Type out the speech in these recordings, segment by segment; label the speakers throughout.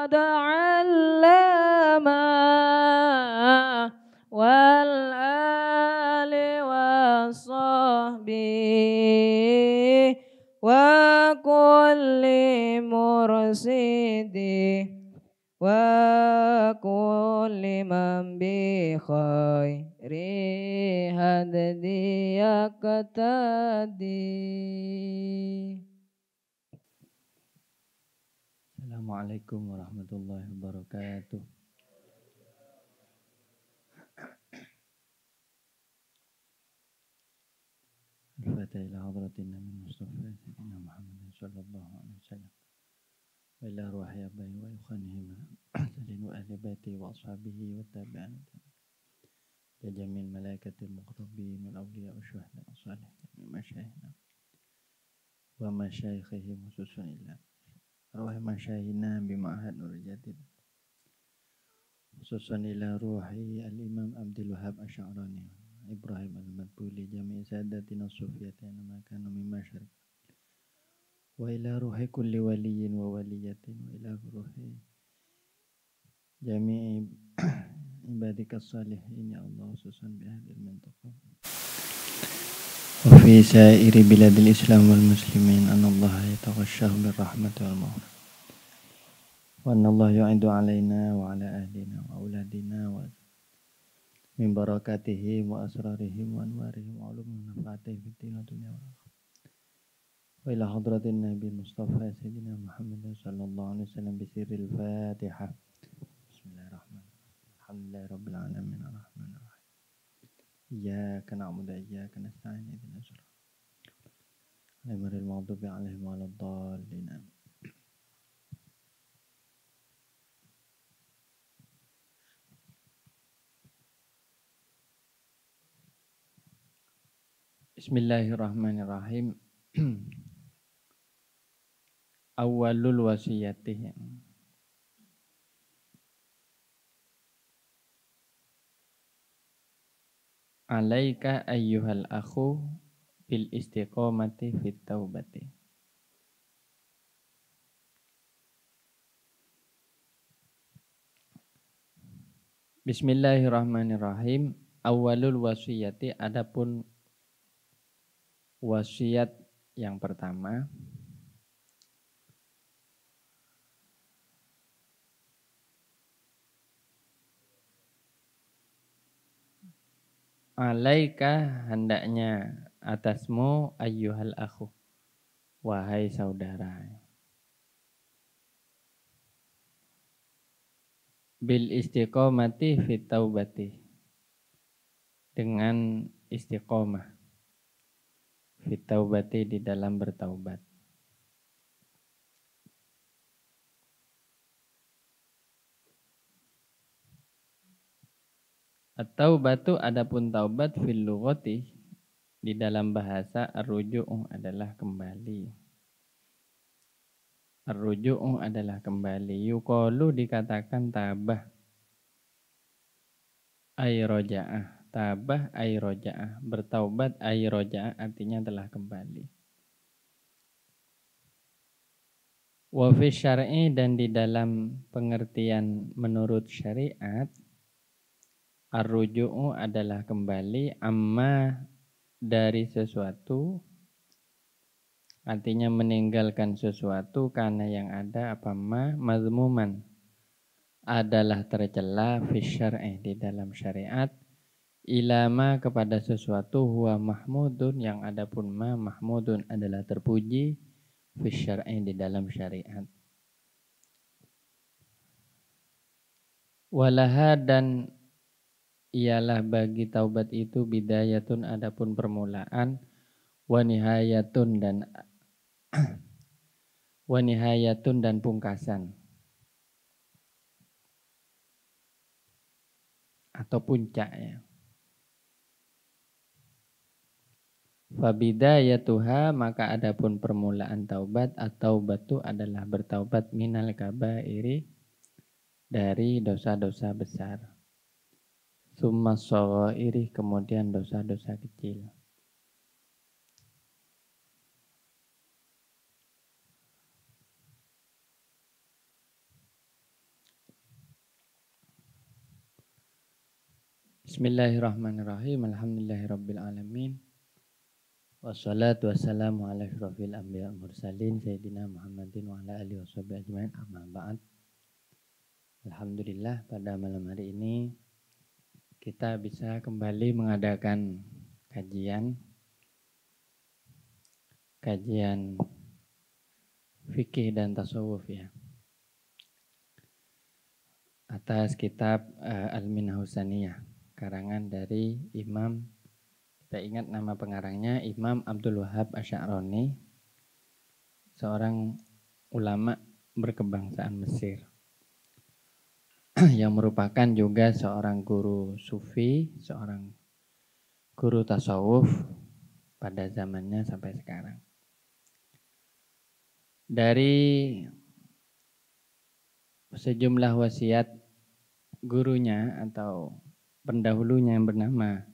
Speaker 1: قد علم والآل والصحب وكل مرشد وكل من بخير هدي يقتدي.
Speaker 2: Assalamualaikum warahmatullahi wabarakatuh. Al-Fatihah ila hadratin Nabi Mustafa Sayyidina Muhammad sallallahu alaihi wasallam wa ila ruhi abai wa ikhanihim salin wa ahli baiti wa ashabihi wa tabi'in ya jamil malaikatil muqrabin wal awliya wa syuhada wa salihin min masyayikhina wa masyayikhihim khususan ila arwah masyayikhina bima'had nur jadid khususan ila ruhi al-imam Abdul Wahab Asy'arani Ibrahim al-Madbuli jami' sadatina sufiyatina makanu min masyariq wa ila ruhi kulli waliyin wa waliyatin wa ila ruhi jami'i ibadikas salihin ya Allah khususan bi ahlil mintaqah wa fi sa'iri biladil islam wal muslimin anallaha yataghashshahu bir rahmati wal maghfirah wa anallahu yu'idu alaina wa ala ahlina wa auladina wa min barakatihim wa asrarihim wa anwarihim wa ulumul nafatih fid din wa dunya wal akhirah wa ila hadratin nabi Mustafa Sayyidina Muhammad sallallahu alaihi wasallam bi sirril Fatihah. Bismillahirrahmanirrahim. Alhamdulillahi rabbil alamin arrahmanir rahim. Iyyaka na'budu wa iyyaka nasta'in ihdinas siratal ghairil maghdubi 'alaihim waladdallin. Bismillahirrahmanirrahim. Awwalul wasiyati. Alaika ayyuhal akhu bil istiqomati fit taubati. Bismillahirrahmanirrahim. Awwalul wasiyati, adapun wasiat yang pertama, alaika hendaknya atasmu ayyuhal akhu, wahai saudara, bil istiqomati fit taubati, dengan istiqomah fit taubati di dalam bertaubat. At-taubatu adapun taubat fil lughati di dalam bahasa ar-ruju' adalah kembali. Ar-ruju' adalah kembali. Yuqalu dikatakan tabah ay roja'ah. Tabah ay roja'ah. Bertaubat ay roja'ah artinya telah kembali. Wa fi syar'i, dan di dalam pengertian menurut syariat, ar-ruju'u adalah kembali, amma dari sesuatu, artinya meninggalkan sesuatu, karena yang ada apa ma mazmuman adalah tercela fi syar'i di dalam syariat, ilama kepada sesuatu huwa mahmudun, yang adapun ma mahmudun adalah terpuji fi syar'i di dalam syariat. Walaha, dan ialah bagi taubat itu bidayatun adapun permulaan, wa nihayatun dan pungkasan atau puncak ya. Fabidayatuha, maka adapun permulaan taubat atau batu adalah bertaubat minal kabairi, dari dosa-dosa besar. Summa shaghairi, kemudian dosa-dosa kecil. Bismillahirrahmanirrahim. Alhamdulillahirabbil alamin. Wassalatu wassalamu ala asyrofil anbiya wal mursalin sayyidina Muhammadin wa ala alihi washabihi ajmain. Amma ba'd. Alhamdulillah pada malam hari ini kita bisa kembali mengadakan kajian fikih dan tasawuf ya. Atas kitab Al-Minhahus Tsaniyah, karangan dari Imam, kita ingat nama pengarangnya Imam Abdul Wahhab Asy-Sya'rani, seorang ulama berkebangsaan Mesir yang merupakan juga seorang guru sufi, seorang guru tasawuf pada zamannya sampai sekarang. Dari sejumlah wasiat gurunya atau pendahulunya yang bernama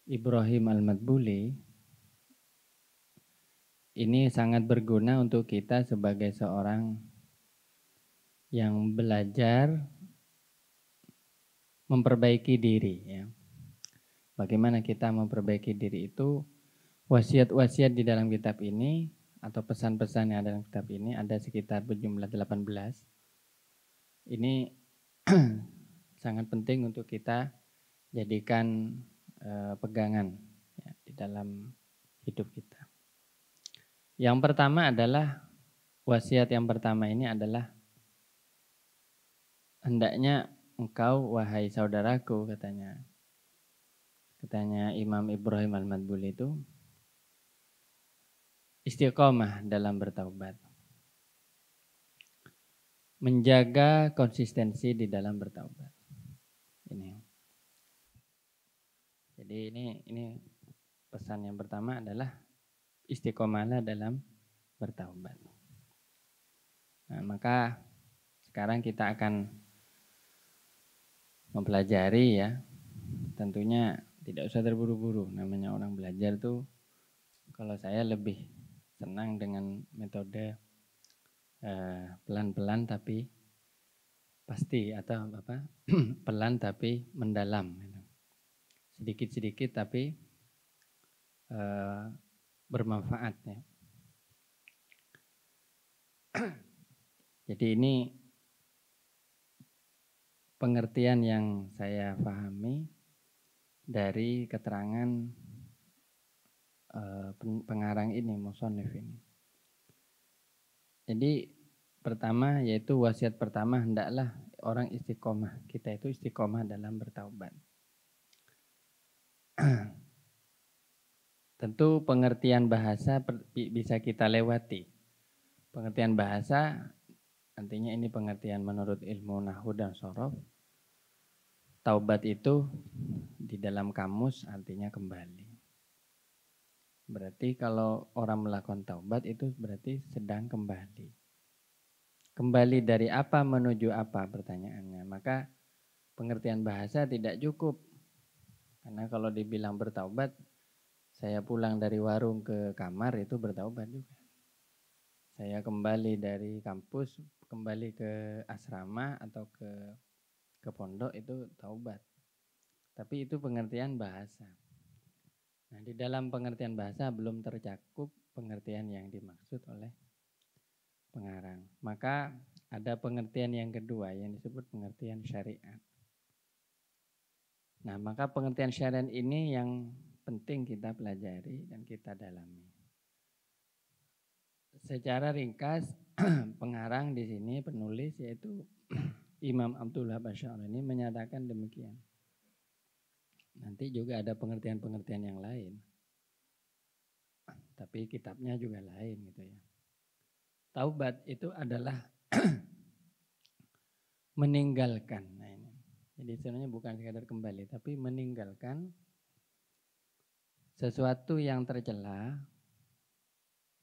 Speaker 2: Ibrahim Al-Madbuli, ini sangat berguna untuk kita sebagai seorang yang belajar memperbaiki diri ya. Bagaimana kita memperbaiki diri itu, wasiat-wasiat di dalam kitab ini atau pesan-pesan yang ada dalam kitab ini ada sekitar berjumlah 18. Ini sangat penting untuk kita jadikan pegangan ya, di dalam hidup kita. Yang pertama adalah, wasiat yang pertama ini adalah, hendaknya engkau wahai saudaraku, katanya Imam Ibrahim Al-Madbuli itu, istiqomah dalam bertaubat. Menjaga konsistensi di dalam bertaubat. Jadi ini pesan yang pertama adalah istiqomahlah dalam bertaubat. Nah, maka sekarang kita akan mempelajari ya. Tentunya tidak usah terburu-buru. Namanya orang belajar tuh, kalau saya lebih senang dengan metode pelan-pelan tapi pasti, atau pelan tapi mendalam. Sedikit-sedikit tapi bermanfaat ya. Jadi ini pengertian yang saya pahami dari keterangan pengarang ini, musannif ini. Jadi pertama, yaitu wasiat pertama, hendaklah orang istiqomah. Kita itu istiqomah dalam bertaubat. Tentu pengertian bahasa bisa kita lewati. Pengertian bahasa artinya ini pengertian menurut ilmu nahwu dan shorof. Taubat itu di dalam kamus artinya kembali. Berarti kalau orang melakukan taubat itu berarti sedang kembali. Kembali dari apa menuju apa, pertanyaannya. Maka pengertian bahasa tidak cukup. Karena kalau dibilang bertaubat, saya pulang dari warung ke kamar itu bertaubat juga. Saya kembali dari kampus, kembali ke asrama atau ke pondok itu taubat. Tapi itu pengertian bahasa. Nah, di dalam pengertian bahasa belum tercakup pengertian yang dimaksud oleh pengarang. Maka ada pengertian yang kedua yang disebut pengertian syariat. Nah, maka pengertian syariat ini yang penting kita pelajari dan kita dalami. Secara ringkas, pengarang di sini, penulis yaitu Imam Abdul Wahhab Asy-Sya'rani menyatakan demikian. Nanti juga ada pengertian-pengertian yang lain. Tapi kitabnya juga lain gitu ya. Taubat itu adalah meninggalkan. Nah ini. Jadi sebenarnya bukan sekadar kembali, tapi meninggalkan sesuatu yang tercela.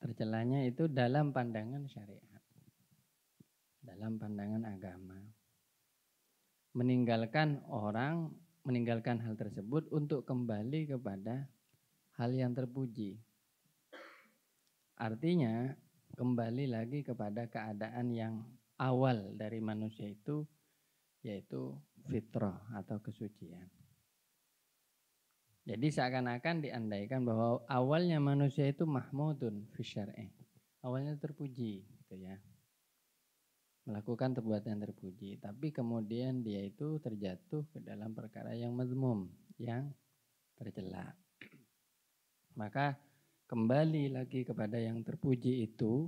Speaker 2: Tercelanya itu dalam pandangan syariat, dalam pandangan agama. Meninggalkan hal tersebut untuk kembali kepada hal yang terpuji. Artinya kembali lagi kepada keadaan yang awal dari manusia itu, yaitu fitrah atau kesucian. Jadi seakan-akan diandaikan bahwa awalnya manusia itu mahmudun fi syar'i. Awalnya terpuji gitu ya. Melakukan perbuatan terpuji, tapi kemudian dia itu terjatuh ke dalam perkara yang mazmum, yang tercela. Maka kembali lagi kepada yang terpuji itu,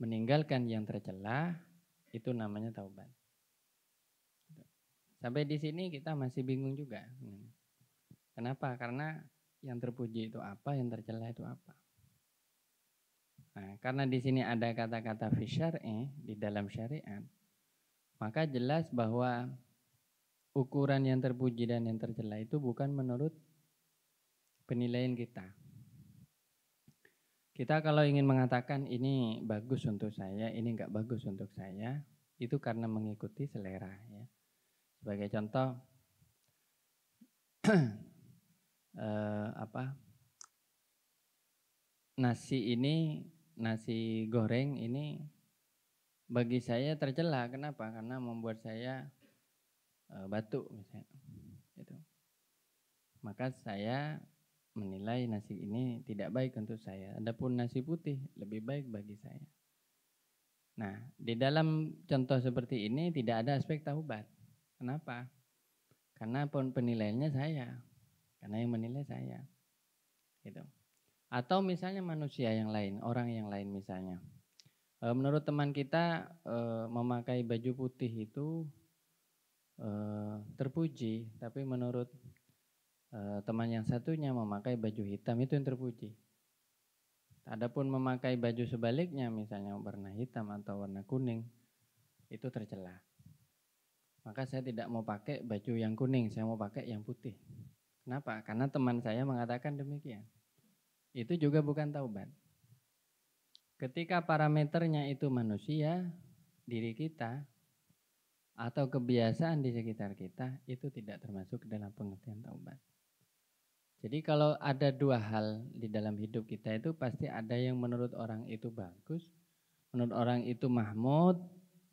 Speaker 2: meninggalkan yang tercela, itu namanya taubat. Sampai di sini kita masih bingung juga. Kenapa? Karena yang terpuji itu apa, yang tercela itu apa. Nah, karena di sini ada kata-kata fi syar'i di dalam syariat, maka jelas bahwa ukuran yang terpuji dan yang tercela itu bukan menurut penilaian kita. Kita kalau ingin mengatakan ini bagus untuk saya, ini enggak bagus untuk saya, itu karena mengikuti selera ya. Sebagai contoh nasi goreng ini bagi saya tercela. Kenapa? Karena membuat saya batuk misalnya. Gitu. Maka saya menilai nasi ini tidak baik untuk saya. Adapun nasi putih lebih baik bagi saya. Nah, di dalam contoh seperti ini tidak ada aspek taubat. Kenapa? Karena penilaiannya saya. Karena yang menilai saya. Gitu. Atau misalnya manusia yang lain, orang yang lain misalnya. Menurut teman kita memakai baju putih itu terpuji, tapi menurut teman yang satunya memakai baju hitam itu yang terpuji. Adapun memakai baju sebaliknya misalnya warna hitam atau warna kuning itu tercela. Maka saya tidak mau pakai baju yang kuning, saya mau pakai yang putih. Kenapa? Karena teman saya mengatakan demikian. Itu juga bukan taubat. Ketika parameternya itu manusia, diri kita, atau kebiasaan di sekitar kita, itu tidak termasuk dalam pengertian taubat. Jadi kalau ada dua hal di dalam hidup kita itu pasti ada yang menurut orang itu bagus, menurut orang itu mahmud,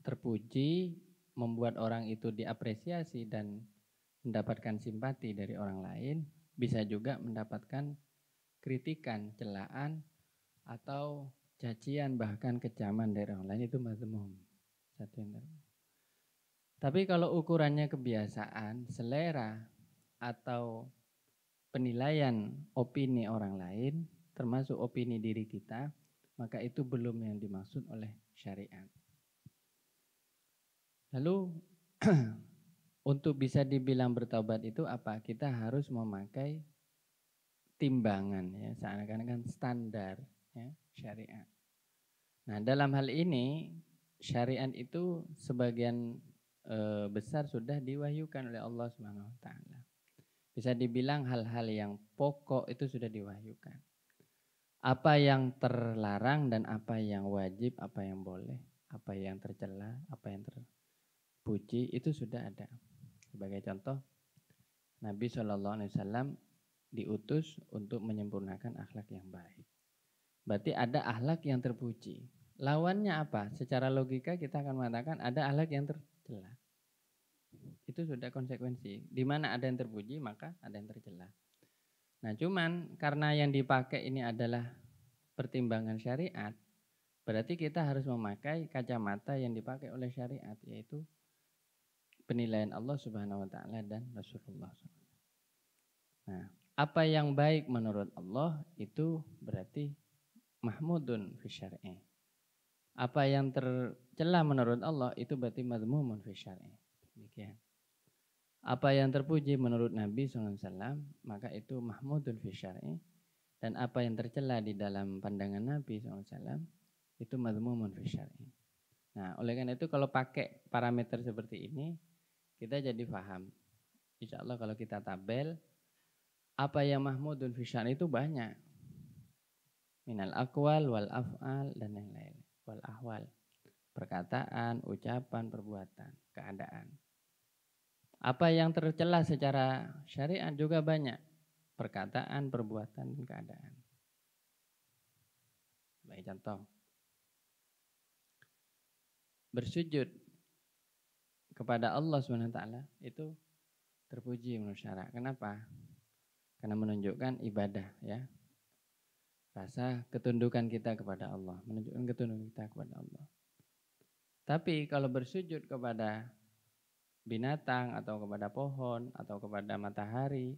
Speaker 2: terpuji, membuat orang itu diapresiasi dan mendapatkan simpati dari orang lain, bisa juga mendapatkan kritikan, celaan, atau cacian bahkan kecaman dari orang lain, itu mazmum. Satu yang terbaik. Tapi kalau ukurannya kebiasaan, selera, atau penilaian opini orang lain, termasuk opini diri kita, maka itu belum yang dimaksud oleh syariat. Lalu untuk bisa dibilang bertaubat itu apa? Kita harus memakai timbangan ya, seakan-akan standar ya, syariat. Nah, dalam hal ini syariat itu sebagian besar sudah diwahyukan oleh Allah Subhanahu wa taala. Bisa dibilang hal-hal yang pokok itu sudah diwahyukan. Apa yang terlarang dan apa yang wajib, apa yang boleh, apa yang tercela, apa yang terpuji, itu sudah ada. Sebagai contoh, Nabi SAW diutus untuk menyempurnakan akhlak yang baik. Berarti ada akhlak yang terpuji. Lawannya apa? Secara logika kita akan mengatakan ada akhlak yang tercela. Itu sudah konsekuensi. Di mana ada yang terpuji, maka ada yang tercela. Nah, cuman karena yang dipakai ini adalah pertimbangan syariat, berarti kita harus memakai kacamata yang dipakai oleh syariat, yaitu penilaian Allah Subhanahu wa taala dan Rasulullah SAW. Nah, apa yang baik menurut Allah itu berarti mahmudun fi syar'i. Apa yang tercela menurut Allah itu berarti mazmumun fi syar'i. Demikian. Apa yang terpuji menurut Nabi SAW, maka itu mahmudun fi syar'i. Dan apa yang tercela di dalam pandangan Nabi SAW, itu mazmumun fi syar'i. Nah, oleh karena itu kalau pakai parameter seperti ini, kita jadi paham. Insya Allah kalau kita tabel, apa yang mahmudun fi syar'i itu banyak. Minal aqwal wal af'al dan yang lain. Wal ahwal. Perkataan, ucapan, perbuatan, keadaan. Apa yang tercela secara syariat juga banyak. Perkataan, perbuatan, dan keadaan. Baik contoh. Bersujud kepada Allah SWT itu terpuji menurut syara. Kenapa? karena menunjukkan ibadah ya. Rasa ketundukan kita kepada Allah, menunjukkan ketundukan kita kepada Allah. Tapi kalau bersujud kepada binatang atau kepada pohon atau kepada matahari,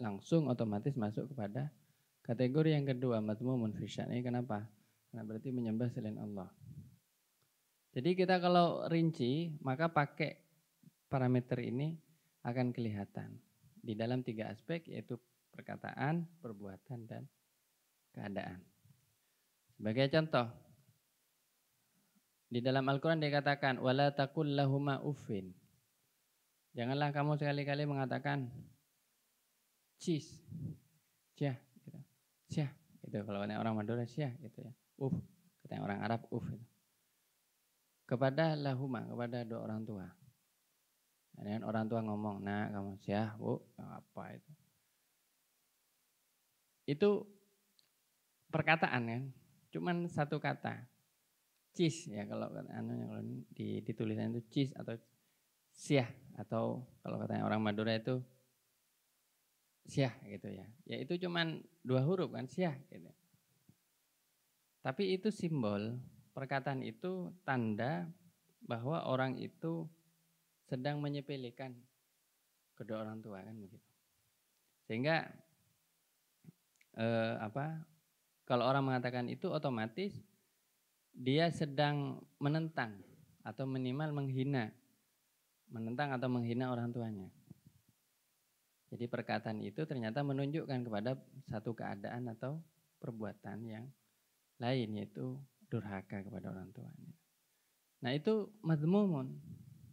Speaker 2: langsung otomatis masuk kepada kategori yang kedua, madhmumun fi sya'ni. Kenapa? Karena berarti menyembah selain Allah. Jadi kita kalau rinci, maka pakai parameter ini akan kelihatan di dalam 3 aspek, yaitu perkataan, perbuatan, dan keadaan. Sebagai contoh, di dalam Al-Quran dikatakan, wala taqul lahuma uffin. Janganlah kamu sekali-kali mengatakan cis, syah, gitu. Syah, itu kalau orang Madura syah, gitu ya. Katanya orang Arab itu. Kepada lahuma, kepada dua orang tua. Dan orang tua ngomong, nah kamu syah, bu, apa itu? Itu perkataan kan, cuman satu kata, cis ya kalau di tulisan itu cis atau syah, atau kalau katanya orang Madura itu syah gitu ya. Ya itu cuman 2 huruf kan, syah gitu. Tapi itu simbol, perkataan itu tanda bahwa orang itu sedang menyepelekan kedua orang tua kan begitu. Sehingga kalau orang mengatakan itu otomatis dia sedang menentang atau minimal menghina orang tuanya. Jadi perkataan itu ternyata menunjukkan kepada satu keadaan atau perbuatan yang lain, yaitu durhaka kepada orang tuanya. Nah itu madhmumun.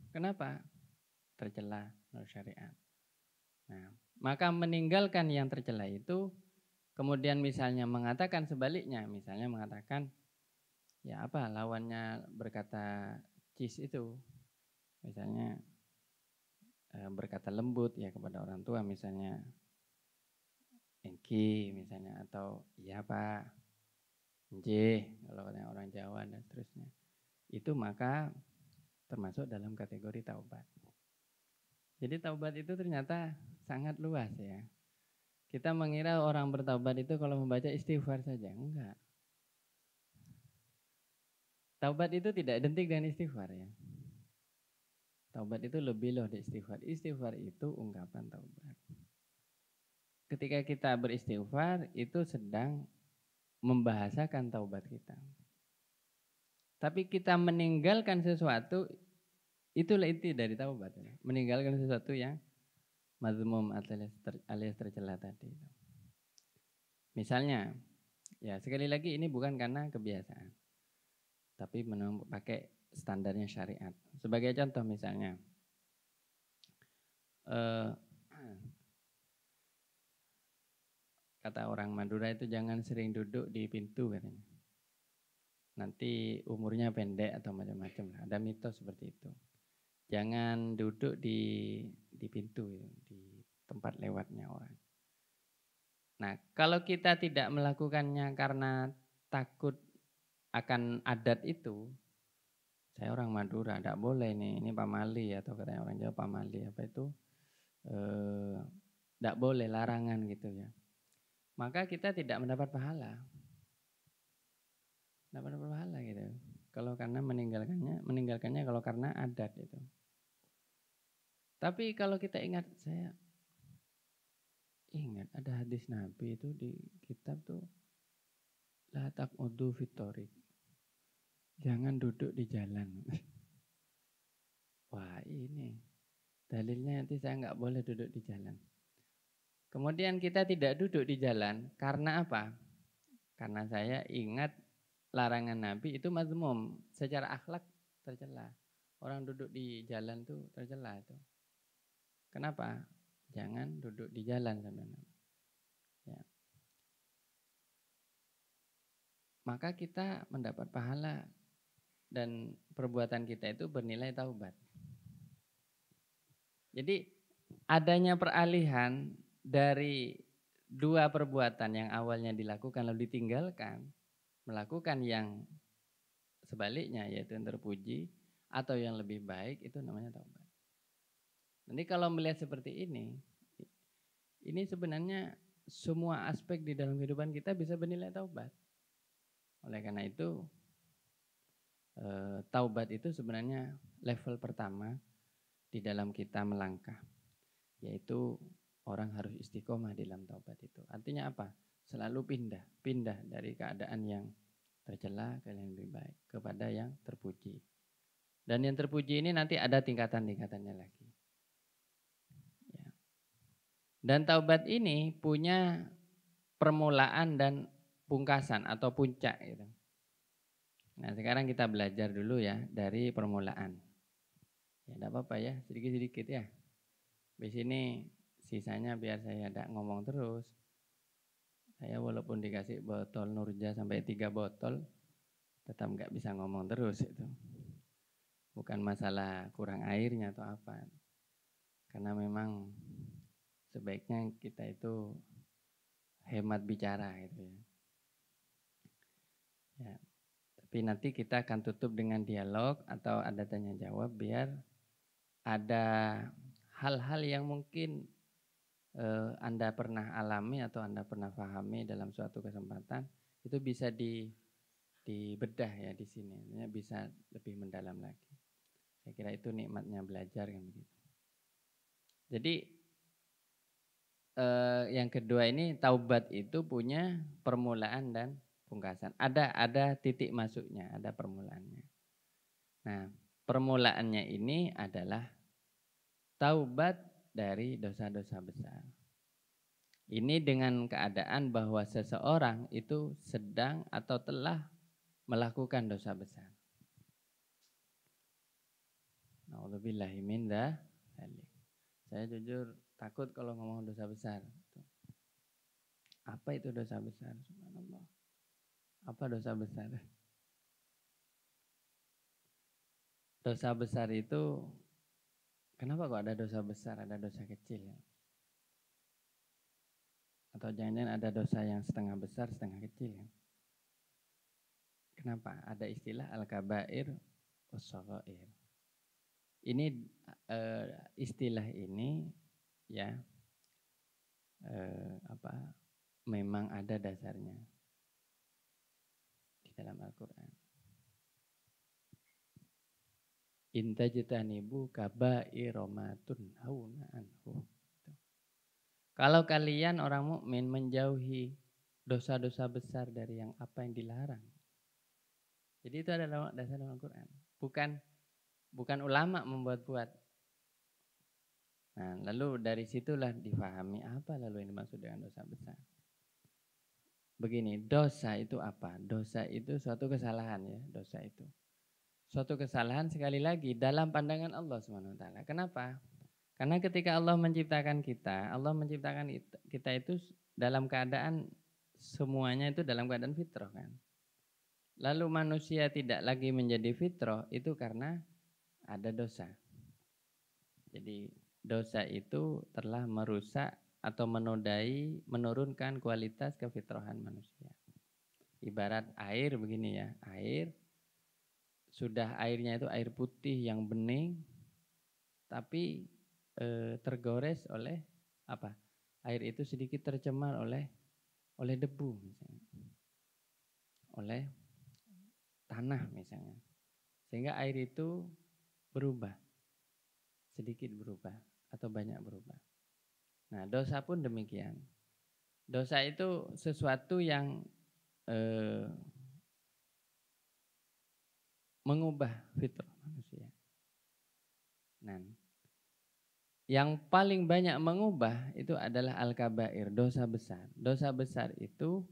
Speaker 2: Kenapa? Tercela menurut syariat. Nah, maka meninggalkan yang tercela itu, kemudian misalnya mengatakan sebaliknya, misalnya mengatakan ya apa lawannya berkata cis itu, misalnya berkata lembut ya kepada orang tua, misalnya engki misalnya, atau iya pak, nje kalau katanya orang Jawa dan seterusnya. Itu maka termasuk dalam kategori taubat. Jadi taubat itu ternyata sangat luas ya. Kita mengira orang bertaubat itu kalau membaca istighfar saja, enggak. Taubat itu tidak identik dengan istighfar ya. Taubat itu lebih loh di istighfar. Istighfar itu ungkapan taubat. Ketika kita beristighfar itu sedang membahasakan taubat kita. Tapi kita meninggalkan sesuatu, itulah inti dari taubat. Ya. Meninggalkan sesuatu yang mazmum alias tercela tadi. Misalnya, ya sekali lagi ini bukan karena kebiasaan. Tapi pakai standarnya syariat. Sebagai contoh misalnya, kata orang Madura itu jangan sering duduk di pintu katanya. Nanti umurnya pendek atau macam-macam lah. Ada mitos seperti itu. Jangan duduk di pintu, di tempat lewatnya orang. Nah, kalau kita tidak melakukannya karena takut akan adat itu, saya orang Madura, tidak boleh nih, ini pamali atau katanya orang Jawa pamali apa itu, tidak boleh, larangan gitu ya. Maka kita tidak mendapat pahala. Tidak mendapat pahala gitu. Kalau karena meninggalkannya kalau karena adat itu. Tapi kalau kita ingat, saya ingat ada hadis Nabi itu di kitab tuh, la taq'udu fit thoriq. Jangan duduk di jalan. Wah ini dalilnya nanti saya nggak boleh duduk di jalan. Kemudian kita tidak duduk di jalan karena apa? Karena saya ingat larangan Nabi itu mazmum, secara akhlak tercela. Orang duduk di jalan tuh tercela itu. Kenapa? Jangan duduk di jalan sebenarnya. Ya. Maka kita mendapat pahala dan perbuatan kita itu bernilai taubat. Jadi adanya peralihan dari 2 perbuatan yang awalnya dilakukan lalu ditinggalkan, melakukan yang sebaliknya yaitu yang terpuji atau yang lebih baik, itu namanya taubat. Nanti kalau melihat seperti ini, ini sebenarnya semua aspek di dalam kehidupan kita bisa bernilai taubat. Oleh karena itu taubat itu sebenarnya level pertama di dalam kita melangkah, yaitu orang harus istiqomah di dalam taubat itu. Artinya apa? Selalu pindah dari keadaan yang tercela ke yang lebih baik kepada yang terpuji. Dan yang terpuji ini nanti ada tingkatan-tingkatannya lagi. Ya. Dan taubat ini punya permulaan dan pungkasan atau puncak gitu. Nah, sekarang kita belajar dulu ya dari permulaan. Ya, enggak apa-apa ya, sedikit-sedikit ya. Di sini sisanya biar saya tidak ngomong terus. Saya walaupun dikasih botol Nurja sampai 3 botol, tetap nggak bisa ngomong terus itu. Bukan masalah kurang airnya atau apa. Karena memang sebaiknya kita itu hemat bicara gitu ya. Ya. Tapi nanti kita akan tutup dengan dialog atau ada tanya jawab biar ada hal-hal yang mungkin Anda pernah alami atau Anda pernah pahami dalam suatu kesempatan itu bisa dibedah ya di sini, bisa lebih mendalam lagi. Saya kira itu nikmatnya belajar kan begitu. Jadi yang kedua ini taubat itu punya permulaan dan pungkasan. Ada titik masuknya, ada permulaannya. Nah, permulaannya ini adalah taubat dari dosa-dosa besar. Ini dengan keadaan bahwa seseorang itu sedang atau telah melakukan dosa besar. Na'udzubillahi min dzalik. Saya jujur takut kalau ngomong dosa besar. Apa itu dosa besar? Subhanallah. Apa dosa besar? Dosa besar itu, kenapa kok ada dosa besar, ada dosa kecil? Atau jangan-jangan ada dosa yang setengah besar, setengah kecil? Kenapa? Ada istilah al-kabair was-shaghair. Ini istilah ini ya memang ada dasarnya di dalam Al-Quran. Intajtanibu kabairomatun hauna anhu. Kalau kalian orang mukmin menjauhi dosa-dosa besar dari yang apa yang dilarang. Jadi itu adalah dasar Al-Quran. Bukan ulama membuat-buat. Nah, lalu dari situlah difahami apa lalu yang dimaksud dengan dosa besar. Begini, dosa itu apa? Dosa itu suatu kesalahan ya, dosa itu. Suatu kesalahan sekali lagi dalam pandangan Allah SWT. Kenapa? Karena ketika Allah menciptakan kita itu dalam keadaan semuanya itu dalam keadaan fitrah kan. Lalu manusia tidak lagi menjadi fitrah itu karena ada dosa. Jadi dosa itu telah merusak atau menurunkan kualitas kefitrahan manusia. Ibarat air begini ya, airnya itu air putih yang bening, tapi tergores oleh apa? Air itu sedikit tercemar oleh debu misalnya, oleh tanah misalnya, sehingga air itu berubah, sedikit berubah atau banyak berubah. Nah, dosa pun demikian. Dosa itu sesuatu yang mengubah fitrah manusia. Nah, yang paling banyak mengubah itu adalah al-kabair, dosa besar. Dosa besar itu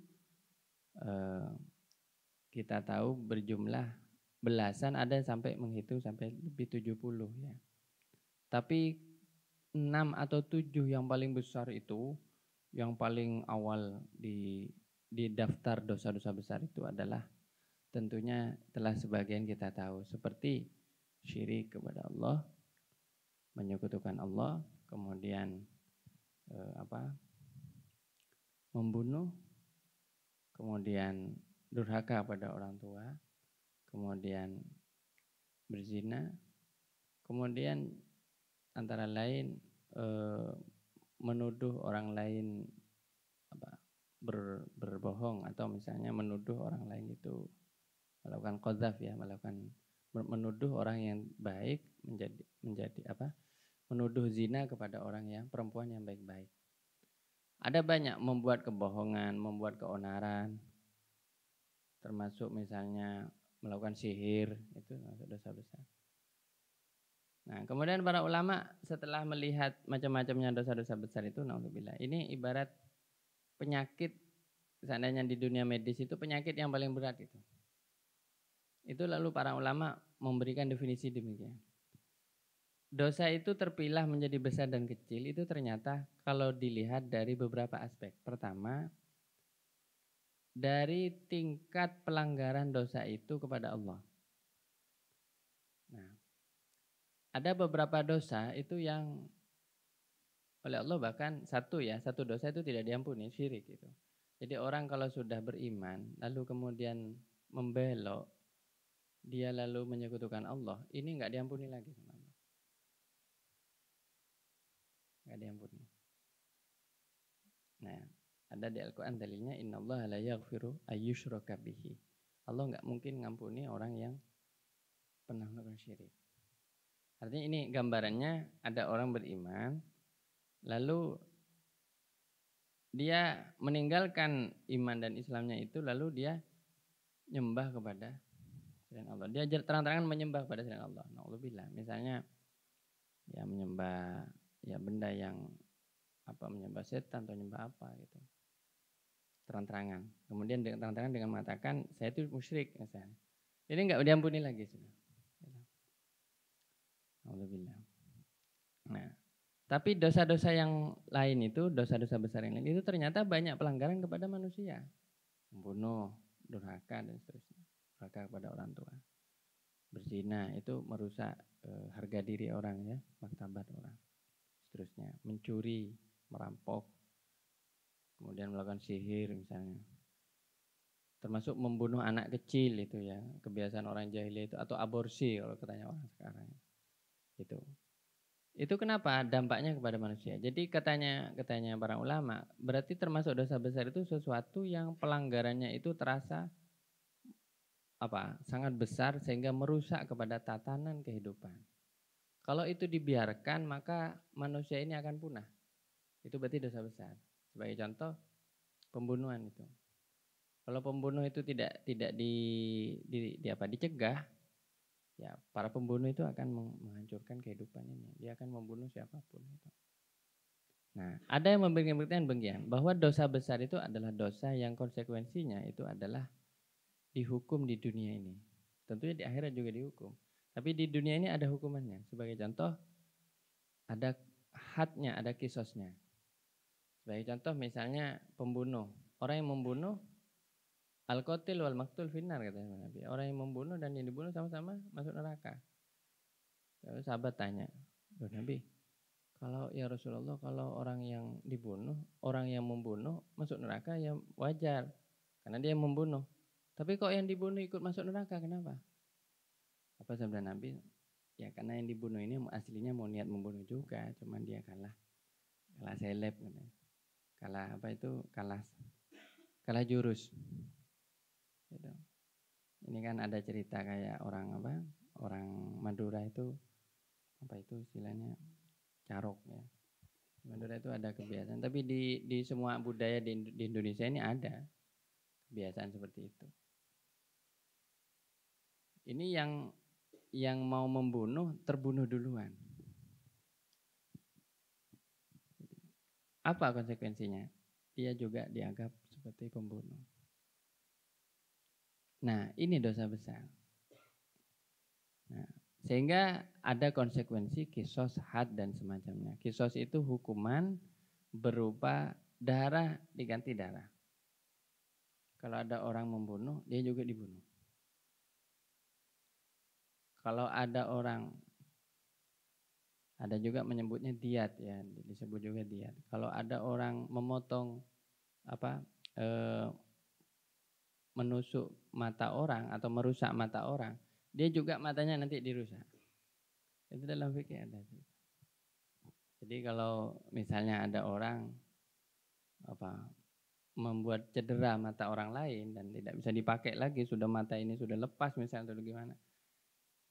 Speaker 2: kita tahu berjumlah belasan, ada sampai menghitung sampai lebih 70 ya. Tapi 6 atau 7 yang paling besar itu, yang paling awal di daftar dosa-dosa besar itu adalah tentunya telah sebagian kita tahu, seperti syirik kepada Allah, menyekutukan Allah, kemudian membunuh, kemudian durhaka pada orang tua, kemudian berzina, kemudian antara lain menuduh orang lain berbohong, atau misalnya menuduh orang lain itu melakukan qadzaf ya, menuduh orang yang baik menjadi menuduh zina kepada orang yang perempuan yang baik-baik. Ada banyak membuat kebohongan, membuat keonaran, termasuk misalnya melakukan sihir, itu termasuk dosa besar. Nah, kemudian para ulama setelah melihat macam-macamnya dosa-dosa besar itu, naudzubillah, ini ibarat penyakit, seandainya di dunia medis itu penyakit yang paling berat itu. Itu lalu para ulama memberikan definisi demikian. Dosa itu terpilah menjadi besar dan kecil itu ternyata kalau dilihat dari beberapa aspek. Pertama, dari tingkat pelanggaran dosa itu kepada Allah. Nah, ada beberapa dosa itu yang oleh Allah bahkan satu dosa itu tidak diampuni, syirik itu. Jadi orang kalau sudah beriman lalu kemudian membelok, dia lalu menyekutukan Allah, ini enggak diampuni lagi sama Allah. Enggak diampuni. Nah, ada di Al-Quran dalilnya, innallaha la yaghfiru ayyushraka bihi. Allah enggak mungkin ngampuni orang yang pernah melakukan syirik. Artinya ini gambarannya ada orang beriman, lalu dia meninggalkan iman dan Islamnya itu, lalu dia nyembah kepada selain Allah. Dia terang-terangan menyembah kepada selain Allah. Na'udzubillah. Misalnya ya menyembah ya benda yang menyembah setan atau menyembah apa gitu. Terang-terangan. Kemudian terang-terangan dengan mengatakan saya itu musyrik misalnya. Ini enggak diampuni lagi sudah. Na'udzubillah. Nah, tapi dosa-dosa yang lain itu, dosa-dosa besar yang lain itu ternyata banyak pelanggaran kepada manusia. Membunuh, durhaka dan seterusnya. Durhaka kepada orang tua. Berzina itu merusak harga diri orang ya, martabat orang. Seterusnya, mencuri, merampok, kemudian melakukan sihir misalnya. Termasuk membunuh anak kecil itu ya, kebiasaan orang jahiliyah itu, atau aborsi kalau katanya orang sekarang. Itu kenapa? Dampaknya kepada manusia. Jadi katanya para ulama, berarti termasuk dosa besar itu sesuatu yang pelanggarannya itu terasa sangat besar sehingga merusak kepada tatanan kehidupan. Kalau itu dibiarkan maka manusia ini akan punah. Itu berarti dosa besar. Sebagai contoh pembunuhan itu. Kalau pembunuh itu tidak dicegah, ya para pembunuh itu akan menghancurkan kehidupan ini. Dia akan membunuh siapapun itu. Nah, ada yang memberikan pengertian demikian bahwa dosa besar itu adalah dosa yang konsekuensinya itu adalah dihukum di dunia ini. Tentunya di akhirat juga dihukum. Tapi di dunia ini ada hukumannya. Sebagai contoh, ada hadnya, ada kisosnya. Sebagai contoh misalnya pembunuh. Orang yang membunuh, al-qatil wal maqtul finnar katanya Nabi. Orang yang membunuh dan yang dibunuh sama-sama masuk neraka. Lalu sahabat tanya, "Loh Nabi, kalau ya Rasulullah, kalau orang yang dibunuh, orang yang membunuh masuk neraka ya wajar. Karena dia yang membunuh. Tapi kok yang dibunuh ikut masuk neraka, kenapa?" Apa sabda Nabi? Ya karena yang dibunuh ini aslinya mau niat membunuh juga, cuman dia kalah seleb, kalah jurus. Gitu. Ini kan ada cerita kayak orang Madura itu istilahnya carok ya. Di Madura itu ada kebiasaan, tapi di semua budaya di Indonesia ini ada kebiasaan seperti itu. Ini yang mau membunuh terbunuh duluan. Apa konsekuensinya? Dia juga dianggap seperti pembunuh. Nah, ini dosa besar. Nah, sehingga ada konsekuensi kisos, had dan semacamnya. Kisos itu hukuman berupa darah diganti darah. Kalau ada orang membunuh, dia juga dibunuh. Kalau ada juga menyebutnya diat ya, disebut juga diat. Kalau ada orang memotong menusuk mata orang atau merusak mata orang, dia juga matanya nanti dirusak. Itu dalam fikih ada. Jadi kalau misalnya ada orang membuat cedera mata orang lain dan tidak bisa dipakai lagi, sudah mata ini sudah lepas misalnya atau gimana,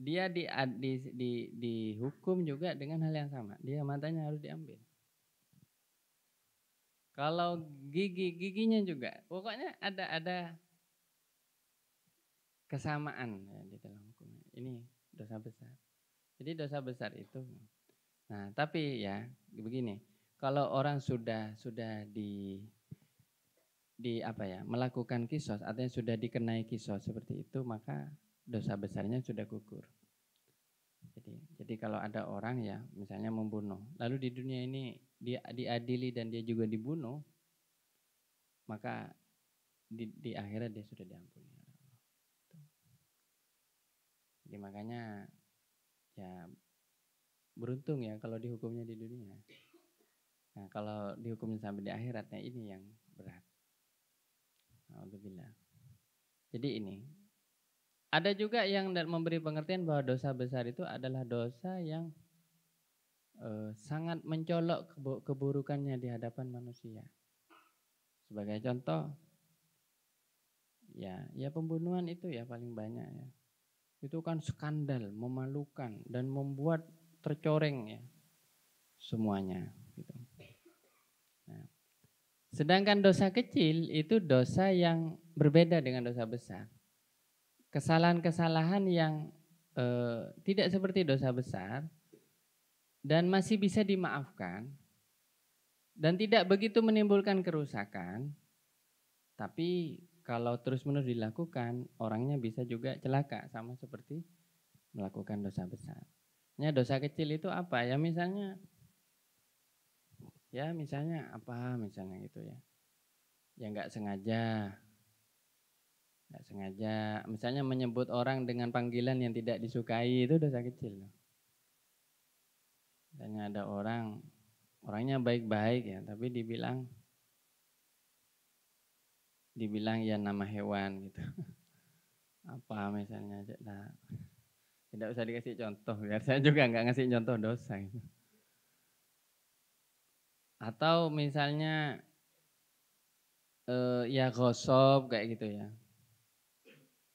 Speaker 2: dia dihukum juga dengan hal yang sama. Dia matanya harus diambil. Kalau giginya juga, pokoknya ada kesamaan ya di dalam hukumnya. Ini dosa besar. Jadi dosa besar itu. Nah, tapi ya begini, kalau orang sudah melakukan kisos, artinya sudah dikenai kisos seperti itu, maka dosa besarnya sudah gugur. Jadi kalau ada orang ya misalnya membunuh, lalu di dunia ini dia diadili dan dia juga dibunuh, maka di akhirat dia sudah diampuni. Jadi makanya ya beruntung ya kalau dihukumnya di dunia. Nah kalau dihukumnya sampai di akhiratnya ini yang berat. Alhamdulillah. Jadi ini. Ada juga yang memberi pengertian bahwa dosa besar itu adalah dosa yang sangat mencolok keburukannya di hadapan manusia. Sebagai contoh, ya pembunuhan itu ya paling banyak ya. Itu kan skandal, memalukan dan membuat tercoreng ya semuanya. Gitu. Nah, sedangkan dosa kecil itu dosa yang berbeda dengan dosa besar. Kesalahan-kesalahan yang tidak seperti dosa besar dan masih bisa dimaafkan dan tidak begitu menimbulkan kerusakan, tapi kalau terus-menerus dilakukan, orangnya bisa juga celaka sama seperti melakukan dosa besar. Ya, dosa kecil itu apa? Ya misalnya apa misalnya gitu ya. Ya nggak sengaja, misalnya menyebut orang dengan panggilan yang tidak disukai itu dosa kecil. Misalnya ada orangnya baik-baik ya, tapi dibilang ya nama hewan gitu. Apa misalnya, nah, tidak usah dikasih contoh, biar saya juga nggak ngasih contoh dosa gitu. Atau misalnya ya gosop kayak gitu ya.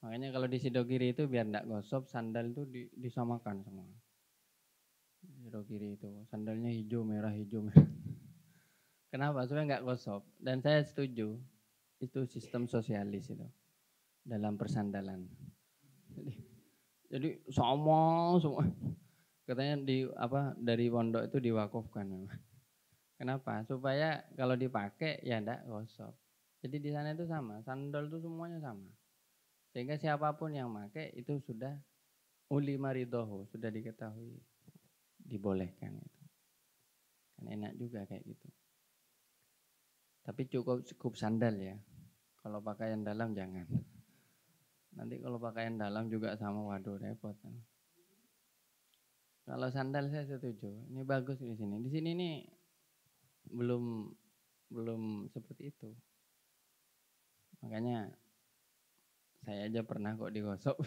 Speaker 2: Makanya kalau di Sidogiri itu biar enggak gosop, sandal itu disamakan semua. Sidogiri itu sandalnya hijau merah. Kenapa? Supaya enggak gosop. Dan saya setuju, itu sistem sosialis itu dalam persandalan. Jadi sama semua. Katanya dari pondok itu diwakafkan memang. Kenapa? Supaya kalau dipakai ya enggak gosop. Jadi di sana itu sama, sandal itu semuanya sama. Sehingga siapapun yang pakai itu sudah ulima ridhohu, sudah diketahui dibolehkan itu. Kan enak juga kayak gitu. Tapi cukup sandal ya. Kalau pakaian dalam jangan. Nanti kalau pakaian dalam juga sama, waduh repot. Kalau sandal saya setuju. Ini bagus di sini. Di sini nih belum seperti itu. Makanya saya aja pernah kok digosok.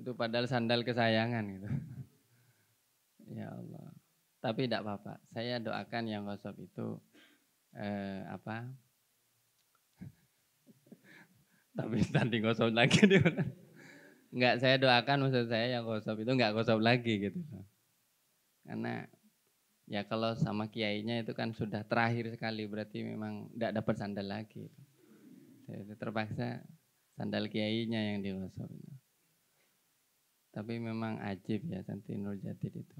Speaker 2: Itu padahal sandal kesayangan gitu. Ya Allah. Tapi tidak apa-apa. Saya doakan yang gosok itu tapi tadi gosok lagi dia. Enggak, saya doakan maksud saya yang gosok itu enggak gosok lagi gitu. Karena ya kalau sama kiainya itu kan sudah terakhir sekali, berarti memang enggak dapat sandal lagi. Jadi terpaksa sandal kiainya yang digosok. Tapi memang ajib ya Santi Nurjatid itu.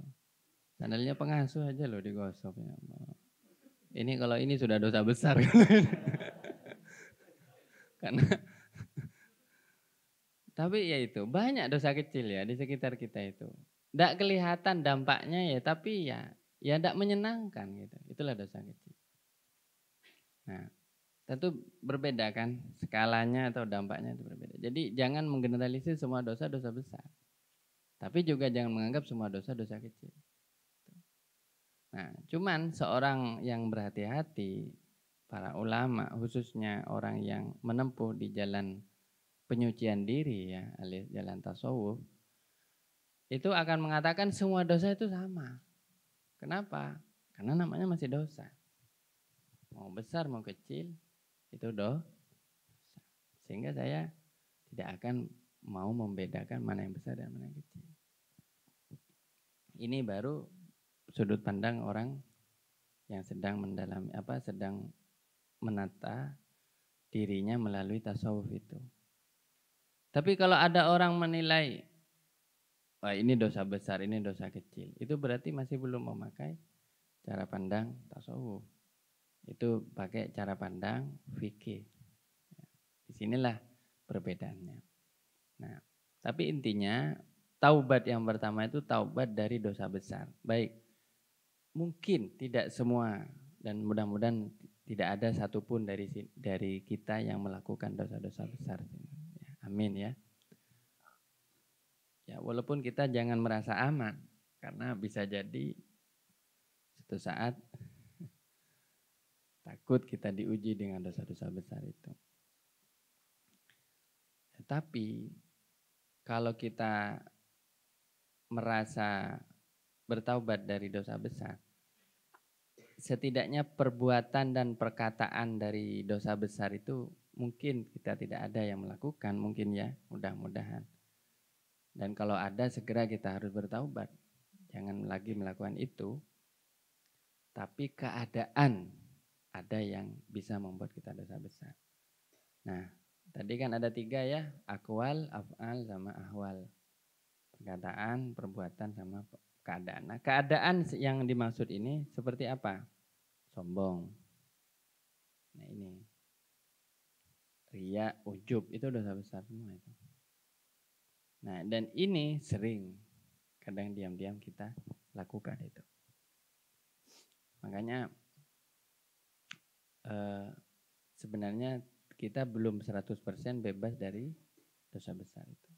Speaker 2: Sandalnya pengasuh aja loh digosok ya Allah. Ini kalau ini sudah dosa besar. Karena tapi ya itu banyak dosa kecil ya di sekitar kita itu. Tidak kelihatan dampaknya ya, tapi ya tidak menyenangkan gitu. Itulah dosa kecil. Nah, tentu berbeda kan skalanya atau dampaknya itu berbeda. Jadi jangan menggeneralisir semua dosa besar. Tapi juga jangan menganggap semua dosa kecil. Nah, cuman seorang yang berhati-hati, para ulama khususnya orang yang menempuh di jalan penyucian diri ya, alias jalan tasawuf, itu akan mengatakan semua dosa itu sama. Kenapa? Karena namanya masih dosa. Mau besar mau kecil itu dosa. Sehingga saya tidak akan mau membedakan mana yang besar dan mana yang kecil. Ini baru sudut pandang orang yang sedang mendalami sedang menata dirinya melalui tasawuf itu. Tapi kalau ada orang menilai, wah ini dosa besar, ini dosa kecil, itu berarti masih belum memakai cara pandang tasawuf. Itu pakai cara pandang fikih. Disinilah perbedaannya. Nah, tapi intinya taubat yang pertama itu taubat dari dosa besar. Baik, mungkin tidak semua dan mudah-mudahan tidak ada satupun dari kita yang melakukan dosa-dosa besar. Amin ya. Ya, walaupun kita jangan merasa aman karena bisa jadi suatu saat takut kita diuji dengan dosa-dosa besar itu. Tetapi kalau kita merasa bertaubat dari dosa besar, setidaknya perbuatan dan perkataan dari dosa besar itu mungkin kita tidak ada yang melakukan, mungkin ya, mudah-mudahan. Dan kalau ada segera kita harus bertaubat. Jangan lagi melakukan itu. Tapi keadaan ada yang bisa membuat kita dosa besar. Nah, tadi kan ada 3 ya, akwal, af'al, sama ahwal. Perkataan, perbuatan, sama keadaan. Nah, keadaan yang dimaksud ini seperti apa? Sombong. Nah ini. Riya, ujub, itu dosa besar semua itu. Nah, dan ini sering kadang diam-diam kita lakukan itu. Makanya sebenarnya kita belum 100% bebas dari dosa besar itu.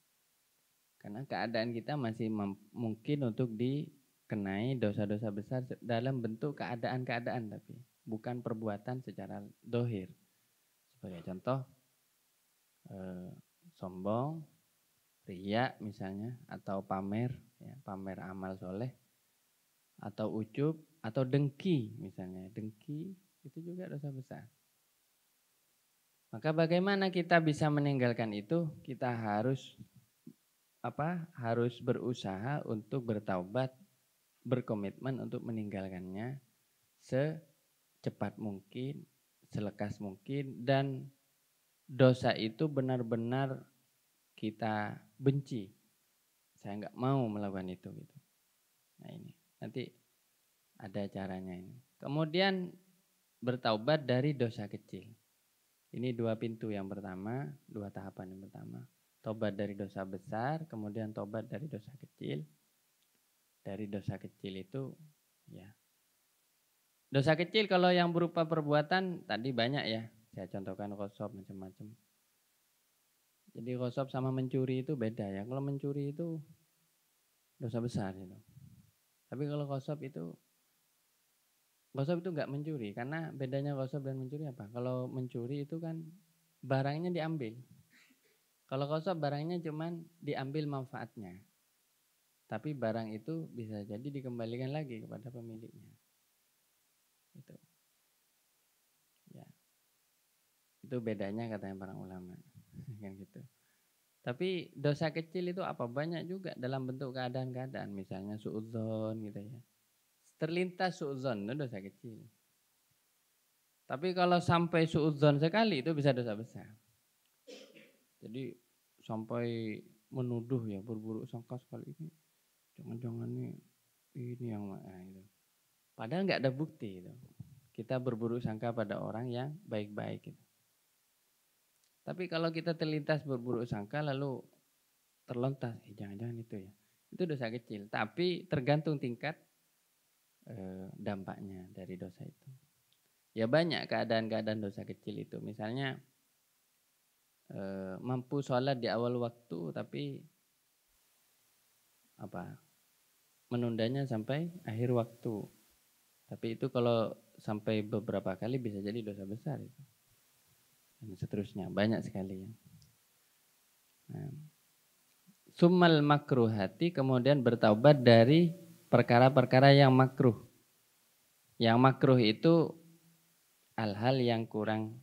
Speaker 2: Karena keadaan kita masih mungkin untuk dikenai dosa-dosa besar dalam bentuk keadaan-keadaan, tapi bukan perbuatan secara dohir. Sebagai contoh, sombong, riya misalnya, atau pamer, ya, pamer amal soleh, atau ujub, atau dengki misalnya. Dengki itu juga dosa besar. Maka bagaimana kita bisa meninggalkan itu? Kita harus berusaha untuk bertaubat, berkomitmen untuk meninggalkannya secepat mungkin, selekas mungkin, dan dosa itu benar-benar kita benci. Saya nggak mau melakukan itu gitu. Nah ini nanti ada caranya ini. Kemudian bertaubat dari dosa kecil. Ini 2 pintu yang pertama, 2 tahapan yang pertama. Tobat dari dosa besar, kemudian tobat dari dosa kecil. Dari dosa kecil itu ya. Dosa kecil kalau yang berupa perbuatan tadi banyak ya. Saya contohkan ghosab macam-macam. Jadi ghosab sama mencuri itu beda ya. Kalau mencuri itu dosa besar itu. Tapi kalau ghosab itu enggak mencuri. Karena bedanya ghosab dan mencuri apa? Kalau mencuri itu kan barangnya diambil. Kalau ghosab barangnya cuman diambil manfaatnya. Tapi barang itu bisa jadi dikembalikan lagi kepada pemiliknya. Itu. Ya. Itu bedanya katanya para ulama. Kan gitu. Tapi dosa kecil itu apa? Banyak juga dalam bentuk keadaan-keadaan. Misalnya suudzon gitu ya. Terlintas suudzon itu dosa kecil. Tapi kalau sampai suudzon sekali itu bisa dosa besar. Jadi sampai menuduh ya, berburuk sangka sekali ini. Jangan-jangan ini yang itu. Padahal nggak ada bukti itu. Kita berburuk sangka pada orang yang baik-baik gitu. Tapi kalau kita terlintas berburuk sangka lalu terlontas, jangan-jangan itu ya. Itu dosa kecil. Tapi tergantung tingkat dampaknya dari dosa itu. Ya banyak keadaan-keadaan dosa kecil itu. Misalnya mampu sholat di awal waktu tapi menundanya sampai akhir waktu. Tapi itu kalau sampai beberapa kali bisa jadi dosa besar itu. Dan seterusnya banyak sekali ya. Nah, summal makruhati, kemudian bertaubat dari perkara-perkara yang makruh. Yang makruh itu hal-hal yang kurang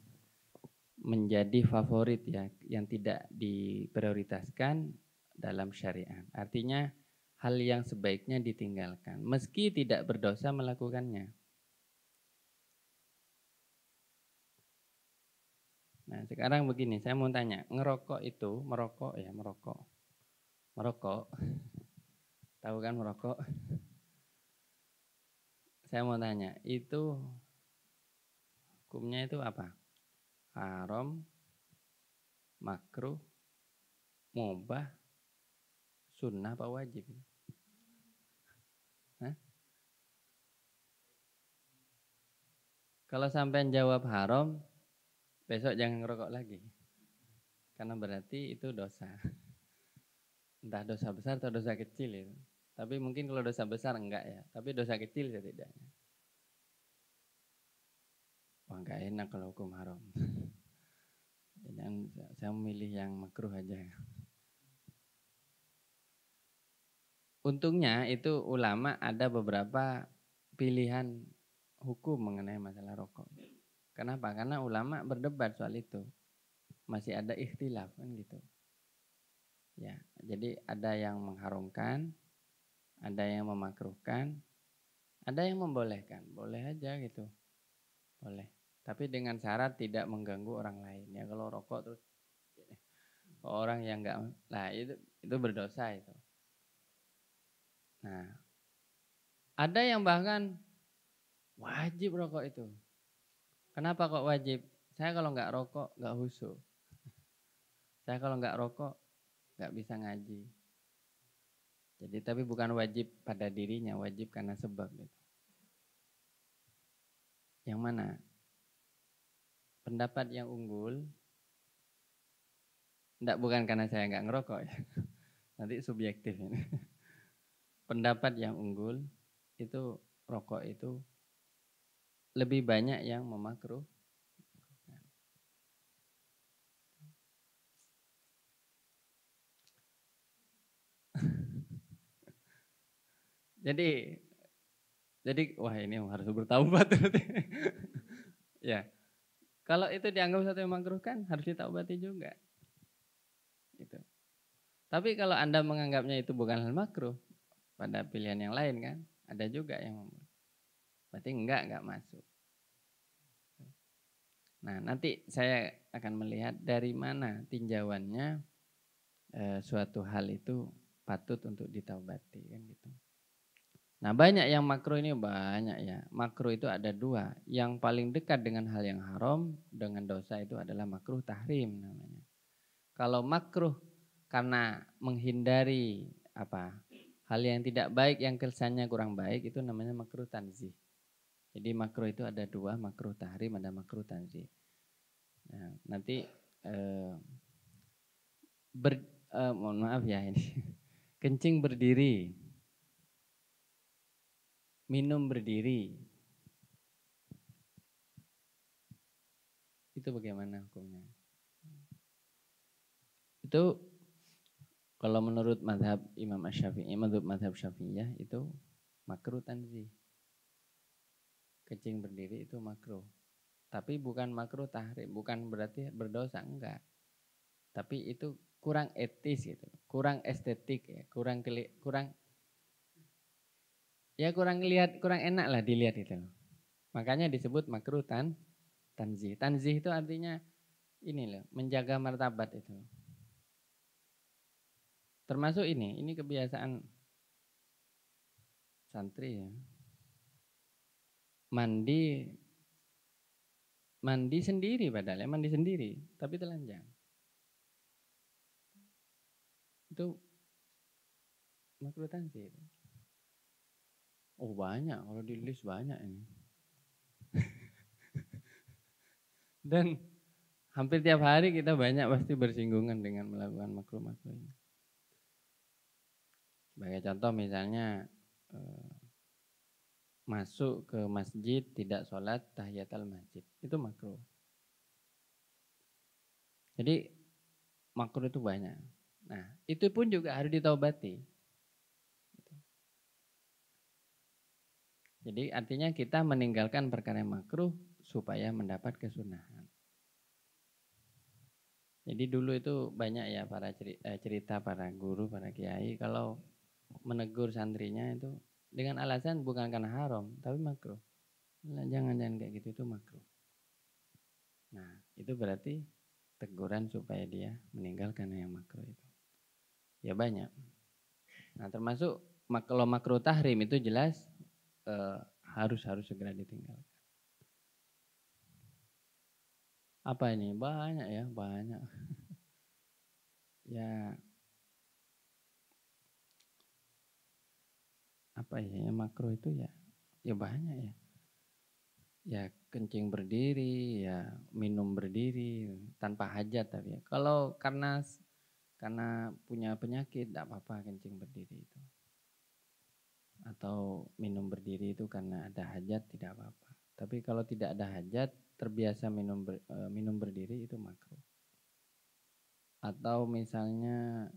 Speaker 2: menjadi favorit ya, yang tidak diprioritaskan dalam syariat. Artinya hal yang sebaiknya ditinggalkan meski tidak berdosa melakukannya. Nah, sekarang begini, saya mau tanya, ngerokok itu, merokok, tahu kan merokok? Saya mau tanya, itu hukumnya itu apa? Haram, makruh, mubah, sunnah apa wajib? Hah? Kalau sampai jawab haram, besok jangan ngerokok lagi. Karena berarti itu dosa. Entah dosa besar atau dosa kecil itu. Tapi mungkin kalau dosa besar enggak ya. Tapi dosa kecil setidaknya. Wah enggak enak kalau hukum haram. Jangan, saya memilih yang makruh aja. Untungnya itu ulama ada beberapa pilihan hukum mengenai masalah rokok. Kenapa? Karena ulama berdebat soal itu. Masih ada ikhtilaf kan gitu. Ya, jadi ada yang mengharamkan, ada yang memakruhkan, ada yang membolehkan. Boleh aja gitu. Boleh. Tapi dengan syarat tidak mengganggu orang lain. Ya kalau rokok terus orang yang enggak, nah itu berdosa itu. Nah, ada yang bahkan wajib rokok itu. Kenapa kok wajib? Saya kalau nggak rokok nggak khusyuk. Saya kalau nggak rokok nggak bisa ngaji. Jadi tapi bukan wajib pada dirinya, wajib karena sebab itu. Yang mana? Pendapat yang unggul, bukan karena saya nggak ngerokok ya. Nanti subjektif ini. Pendapat yang unggul itu rokok itu lebih banyak yang memakruh. Jadi wah ini harus bertaubat. Ya, kalau itu dianggap satu yang makruh kan harus ditaubati juga. Gitu. Tapi kalau Anda menganggapnya itu bukan hal makruh, pada pilihan yang lain kan, ada juga yang berarti enggak masuk. Nah, nanti saya akan melihat dari mana tinjauannya suatu hal itu patut untuk ditaubati kan gitu. Nah, banyak yang makruh ini banyak ya. Makruh itu ada dua. Yang paling dekat dengan hal yang haram dengan dosa itu adalah makruh tahrim namanya. Kalau makruh karena menghindari hal yang tidak baik yang kesannya kurang baik itu namanya makruh tanzih. Jadi makruh itu ada dua, makruh tahrim ada makruh tanzih. Nah, nanti mohon maaf ya ini. Kencing berdiri. Minum berdiri. Itu bagaimana hukumnya? Itu kalau menurut mazhab Imam Asy-Syafi'i, mazhab Syafi'iyah itu makruh tanzih. Kencing berdiri itu makruh. Tapi bukan makruh tahrim, bukan berarti berdosa, enggak. Tapi itu kurang etis gitu, kurang estetik ya, kurang enak lah dilihat itu. Makanya disebut makruh tanzih. Tanzih itu artinya ini loh, menjaga martabat itu. Termasuk ini kebiasaan santri ya. Mandi sendiri padahal ya, mandi sendiri, tapi telanjang. Itu makruh tanzih. Oh banyak, kalau di list banyak ini. Dan hampir tiap hari kita banyak pasti bersinggungan dengan melakukan makruh-makruh ini. Sebagai contoh misalnya masuk ke masjid tidak sholat tahiyatul masjid, itu makruh. Jadi makruh itu banyak. Nah itu pun juga harus ditaubati. Jadi artinya kita meninggalkan perkara yang makruh supaya mendapat kesunahan. Jadi dulu itu banyak ya para cerita para guru, para kiai kalau menegur santrinya itu dengan alasan bukan karena haram, tapi makruh. Nah, jangan kayak gitu, itu makruh. Nah, itu berarti teguran supaya dia meninggalkan yang makruh itu. Ya banyak. Nah, termasuk kalau makruh tahrim itu jelas harus segera ditinggalkan. Apa ini? Banyak ya, banyak. Ya apa ya, yang makruh itu ya banyak ya. Ya kencing berdiri, ya minum berdiri tanpa hajat tapi ya. Kalau karena punya penyakit tidak apa-apa kencing berdiri itu. Atau minum berdiri itu karena ada hajat tidak apa-apa. Tapi kalau tidak ada hajat, terbiasa minum berdiri itu makruh. Atau misalnya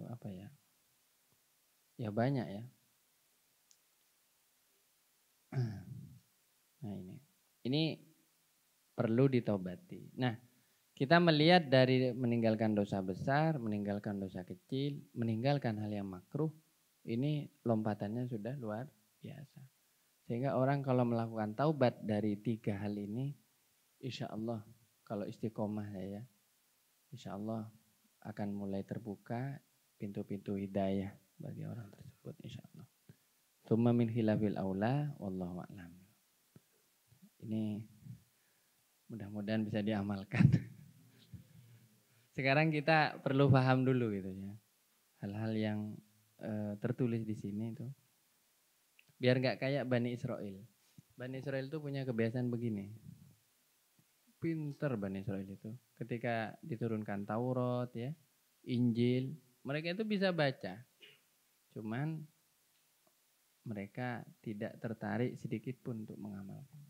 Speaker 2: apa ya? Ya banyak ya. Nah ini perlu ditobati. Nah, kita melihat dari meninggalkan dosa besar, meninggalkan dosa kecil, meninggalkan hal yang makruh, ini lompatannya sudah luar biasa. Sehingga orang kalau melakukan taubat dari 3 hal ini, insya Allah kalau istiqomah ya, insya Allah akan mulai terbuka pintu-pintu hidayah bagi orang tersebut, insya Allah. Tsumma min khilafil aula, wallahu a'lam. Ini mudah-mudahan bisa diamalkan. Sekarang kita perlu paham dulu gitu ya. Hal-hal yang tertulis di sini itu. Biar nggak kayak Bani Israel. Bani Israel itu punya kebiasaan begini. Pinter Bani Israel itu. Ketika diturunkan Taurat ya, Injil, mereka itu bisa baca. Cuman mereka tidak tertarik sedikit pun untuk mengamalkan.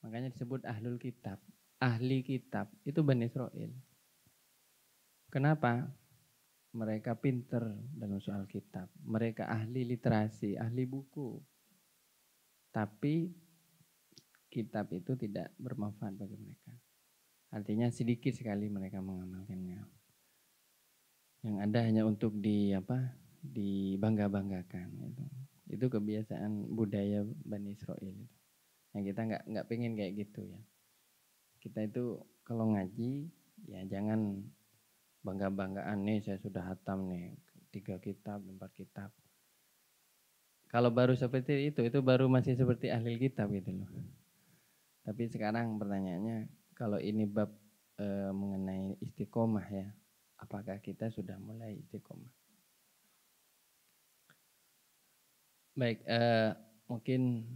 Speaker 2: Makanya disebut ahlul kitab. Ahli kitab itu Bani Israel. Kenapa? Mereka pinter dalam soal kitab. Mereka ahli literasi, ahli buku. Tapi kitab itu tidak bermanfaat bagi mereka. Artinya sedikit sekali mereka mengamalkannya. Yang ada hanya untuk dibangga-banggakan. Itu kebiasaan budaya Bani Israel itu. Yang kita nggak pengen kayak gitu ya. Kita itu kalau ngaji ya jangan bangga-banggaan nih saya sudah hatam nih 3 kitab, 4 kitab. Kalau baru seperti itu baru masih seperti ahli kitab gitu loh. Tapi sekarang pertanyaannya kalau ini bab mengenai istiqomah ya, apakah kita sudah mulai istiqomah? Baik, mungkin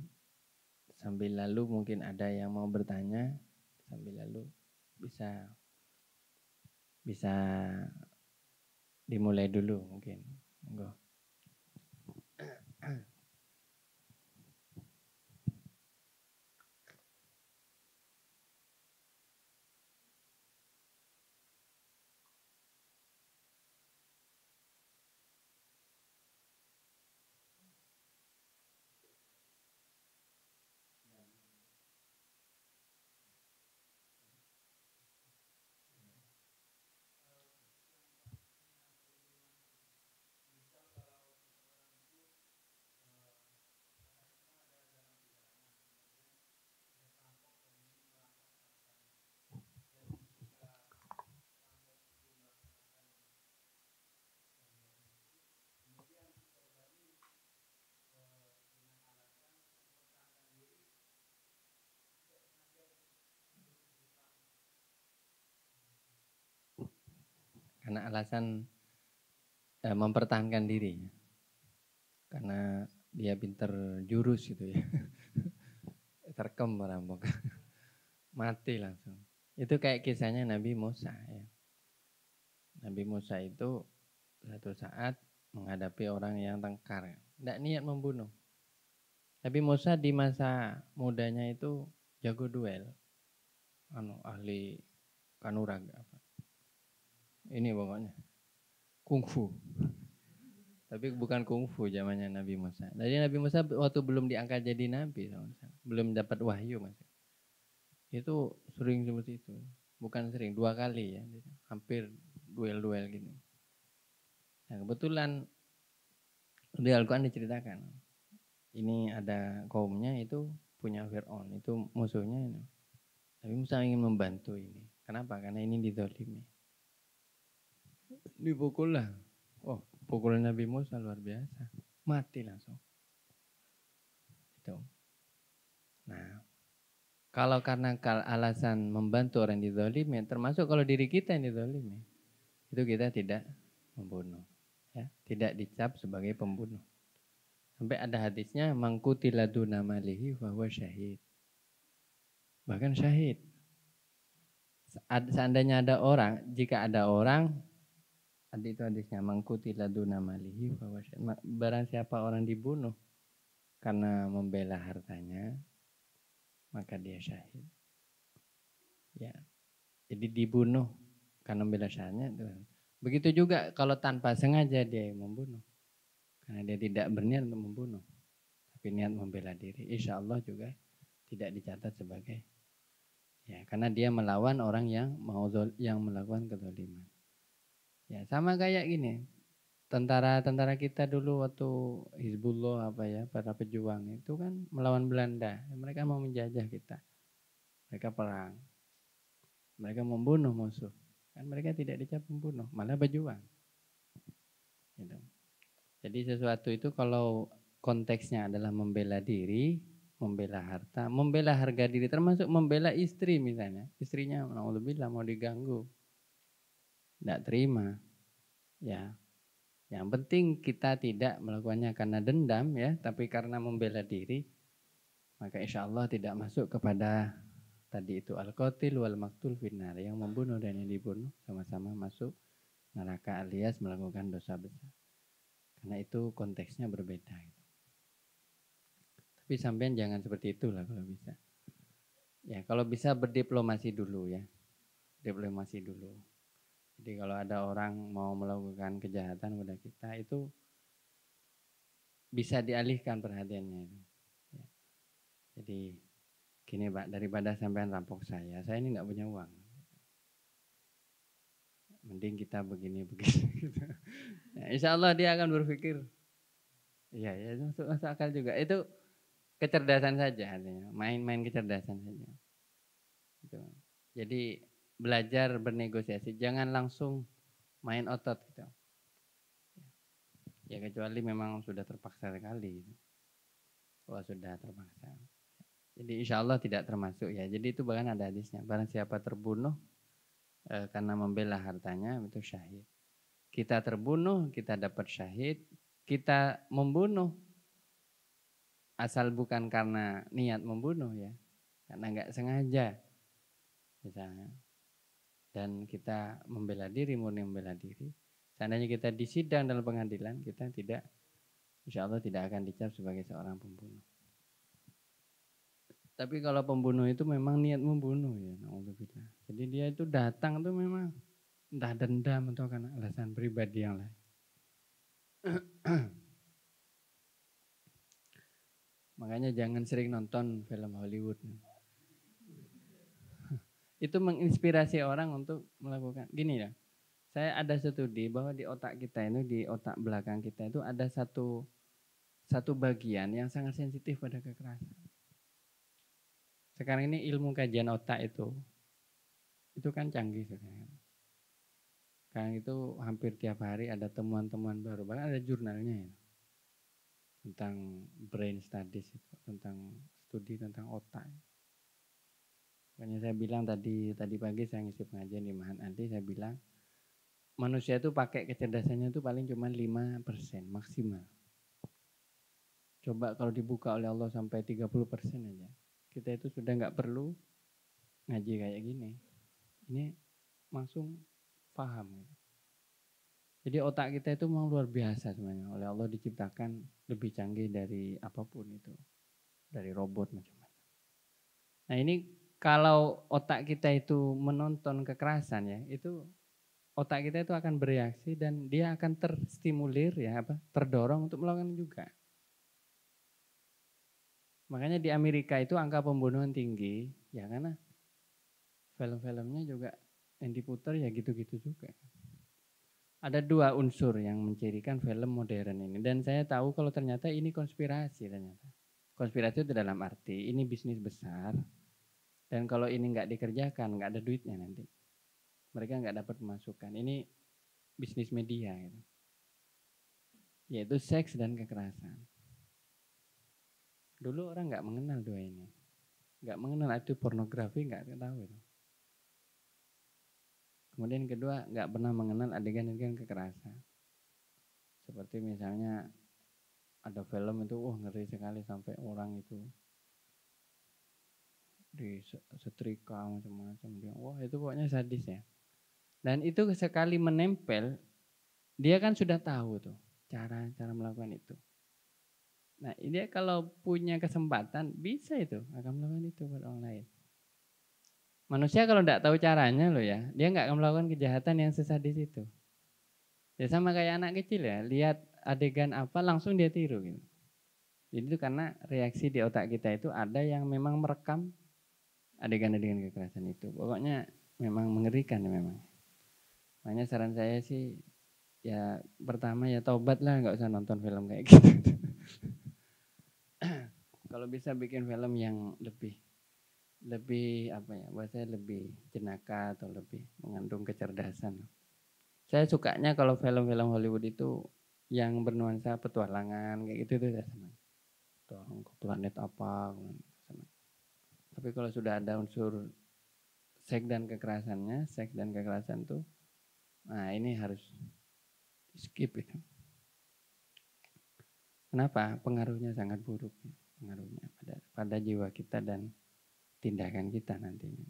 Speaker 2: sambil lalu mungkin ada yang mau bertanya, sambil lalu bisa dimulai dulu mungkin. Monggo. Karena alasan mempertahankan diri. Karena dia pinter jurus gitu ya. Terkem merampok. Mati langsung. Itu kayak kisahnya Nabi Musa ya. Nabi Musa itu satu saat menghadapi orang yang tengkar. Tidak niat membunuh. Nabi Musa di masa mudanya itu jago duel. Ahli kanuraga. Ini pokoknya. Kungfu. Tapi bukan kungfu zamannya Nabi Musa. Jadi Nabi Musa waktu belum diangkat jadi nabi, belum dapat wahyu Mas. Itu sering seperti itu. Bukan sering, 2 kali ya. Hampir duel-duel gini. Nah, kebetulan di Al-Quran diceritakan. Ini ada kaumnya itu punya Fir'aun, itu musuhnya ini. Nabi Musa ingin membantu ini. Kenapa? Karena ini dizalimi. Dipukul lah. Oh, pukul Nabi Musa luar biasa. Mati langsung. Itu. Nah, kalau karena alasan membantu orang yang dizalimi, termasuk kalau diri kita yang dizalimi, itu kita tidak membunuh. Ya, tidak dicap sebagai pembunuh. Sampai ada hadisnya, mangkutila duna malihi fahuwa syahid. Bahkan syahid. Seandainya ada orang, jika ada orang, itu hadisnya, mangkutila duna malihi fahuwa syahid. Barang siapa orang dibunuh karena membela hartanya, maka dia syahid. Ya, jadi dibunuh karena membela syahidnya. Begitu juga kalau tanpa sengaja dia membunuh, karena dia tidak berniat untuk membunuh, tapi niat membela diri, insya Allah juga tidak dicatat sebagai ya, karena dia melawan orang yang melakukan kezaliman. Ya, sama kayak gini. Tentara-tentara kita dulu waktu Hizbullah para pejuang itu kan melawan Belanda. Mereka mau menjajah kita. Mereka perang. Mereka membunuh musuh. Kan mereka tidak dicap membunuh, malah berjuang. Gitu. Jadi sesuatu itu kalau konteksnya adalah membela diri, membela harta, membela harga diri, termasuk membela istri misalnya. Istrinya naudzubillah mau diganggu, tidak terima. Ya, yang penting kita tidak melakukannya karena dendam ya, tapi karena membela diri, maka insya Allah tidak masuk kepada tadi itu al-qatil wal maktul finnar, yang membunuh dan yang dibunuh sama-sama masuk neraka alias melakukan dosa besar. Karena itu konteksnya berbeda. Tapi sampean jangan seperti itulah kalau bisa. Ya, kalau bisa berdiplomasi dulu ya. Diplomasi dulu. Jadi kalau ada orang mau melakukan kejahatan kepada kita, itu bisa dialihkan perhatiannya itu. Ya. Jadi gini Pak, daripada sampean rampok saya ini nggak punya uang. Mending kita begini-begini. Gitu. Nah, insya Allah dia akan berpikir, iya ya masuk akal juga. Itu kecerdasan saja artinya, main-main kecerdasan saja. Gitu. Jadi belajar bernegosiasi, jangan langsung main otot gitu. Ya kecuali memang sudah terpaksa sekali. Gitu. Wah sudah terpaksa. Jadi insya Allah tidak termasuk ya. Jadi itu bahkan ada hadisnya. Barang siapa terbunuh karena membela hartanya itu syahid. Kita terbunuh, kita dapat syahid. Kita membunuh asal bukan karena niat membunuh ya. Karena nggak sengaja. Misalnya. Dan kita membela diri, murni membela diri. Seandainya kita disidang dalam pengadilan, kita tidak, insya Allah tidak akan dicap sebagai seorang pembunuh. Tapi kalau pembunuh itu memang niat membunuh ya, na'udzubillah. Jadi dia itu datang tuh memang entah dendam atau karena alasan pribadi yang lain. Makanya jangan sering nonton film Hollywood. Itu menginspirasi orang untuk melakukan gini ya. Saya ada studi bahwa di otak kita ini, di otak belakang kita itu ada satu bagian yang sangat sensitif pada kekerasan. Sekarang ini ilmu kajian otak itu kan canggih sekarang. Sekarang itu hampir tiap hari ada temuan-temuan baru, bahkan ada jurnalnya ya. Tentang brain studies itu, tentang studi tentang otak. Makanya saya bilang tadi pagi saya ngisi pengajian di Mahan Adi, saya bilang manusia itu pakai kecerdasannya itu paling cuma 5% maksimal. Coba kalau dibuka oleh Allah sampai 30% aja. Kita itu sudah nggak perlu ngaji kayak gini. Ini langsung paham. Jadi otak kita itu memang luar biasa sebenarnya. Oleh Allah diciptakan lebih canggih dari apapun itu. Dari robot macam-macam. Nah ini kalau otak kita itu menonton kekerasan ya, itu
Speaker 3: otak kita itu akan bereaksi dan dia akan terstimulir ya terdorong untuk melakukan juga. Makanya di Amerika itu angka pembunuhan tinggi ya karena film-filmnya juga yang diputar ya gitu-gitu juga. Ada dua unsur yang mencirikan film modern ini. Dan saya tahu kalau ternyata ini konspirasi ternyata. Konspirasi itu dalam arti ini bisnis besar. Dan kalau ini nggak dikerjakan, nggak ada duitnya nanti. Mereka nggak dapat pemasukan. Ini bisnis media gitu. Yaitu seks dan kekerasan. Dulu orang nggak mengenal dua ini. Nggak mengenal itu pornografi, nggak tahu itu. Kemudian kedua, nggak pernah mengenal adegan-adegan kekerasan. Seperti misalnya ada film itu, ngeri sekali sampai orang itu disetrika macam-macam. Wah itu pokoknya sadis ya. Dan itu sekali menempel, dia kan sudah tahu tuh cara melakukan itu. Nah dia kalau punya kesempatan bisa itu akan melakukan itu pada orang lain. Manusia kalau tidak tahu caranya loh ya, dia nggak akan melakukan kejahatan yang sesadis itu. Ya sama kayak anak kecil ya, lihat adegan apa langsung dia tiru gitu. Jadi itu karena reaksi di otak kita itu ada yang memang merekam adegan-adegan kekerasan itu. Pokoknya memang mengerikan ya memang. Makanya saran saya sih ya pertama ya taubat lah, nggak usah nonton film kayak gitu. Kalau bisa bikin film yang lebih bahasanya lebih jenaka atau lebih mengandung kecerdasan. Saya sukanya kalau film-film Hollywood itu yang bernuansa petualangan kayak gitu itu saya senang. Tuang ke planet apa, senang. Tapi kalau sudah ada unsur seks dan kekerasan tuh, nah ini harus di skip itu. Kenapa? Pengaruhnya sangat buruk, pengaruhnya pada jiwa kita dan tindakan kita nantinya.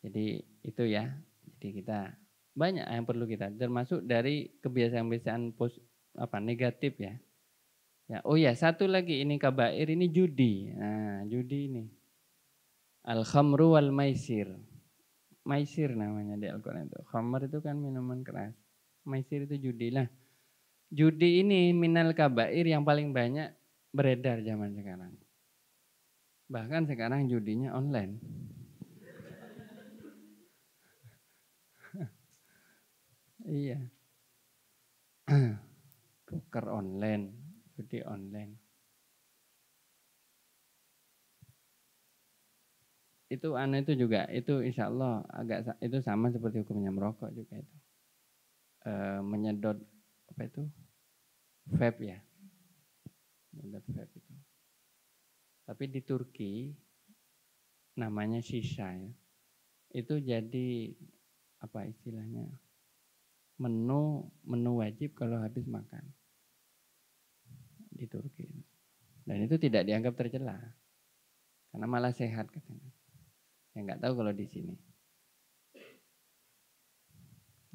Speaker 3: Jadi itu ya. Jadi kita banyak yang perlu kita, termasuk dari kebiasaan-kebiasaan negatif ya. Ya, oh ya, satu lagi ini kabair ini judi. Nah, judi ini. Al-khamru wal maisir. Maisir namanya di Al-Qur'an itu. Khamr itu kan minuman keras. Maisir itu judi lah. Judi ini minal kabair yang paling banyak beredar zaman sekarang. Bahkan sekarang judinya online. Iya. Poker online, judi online. Itu juga, itu insya Allah itu sama seperti hukumnya merokok juga itu. Menyedot vape ya. Menyedot vape itu. Tapi di Turki namanya shisha ya. Itu jadi istilahnya menu wajib kalau habis makan di Turki. Dan itu tidak dianggap tercela karena malah sehat katanya. Ya nggak tahu kalau di sini.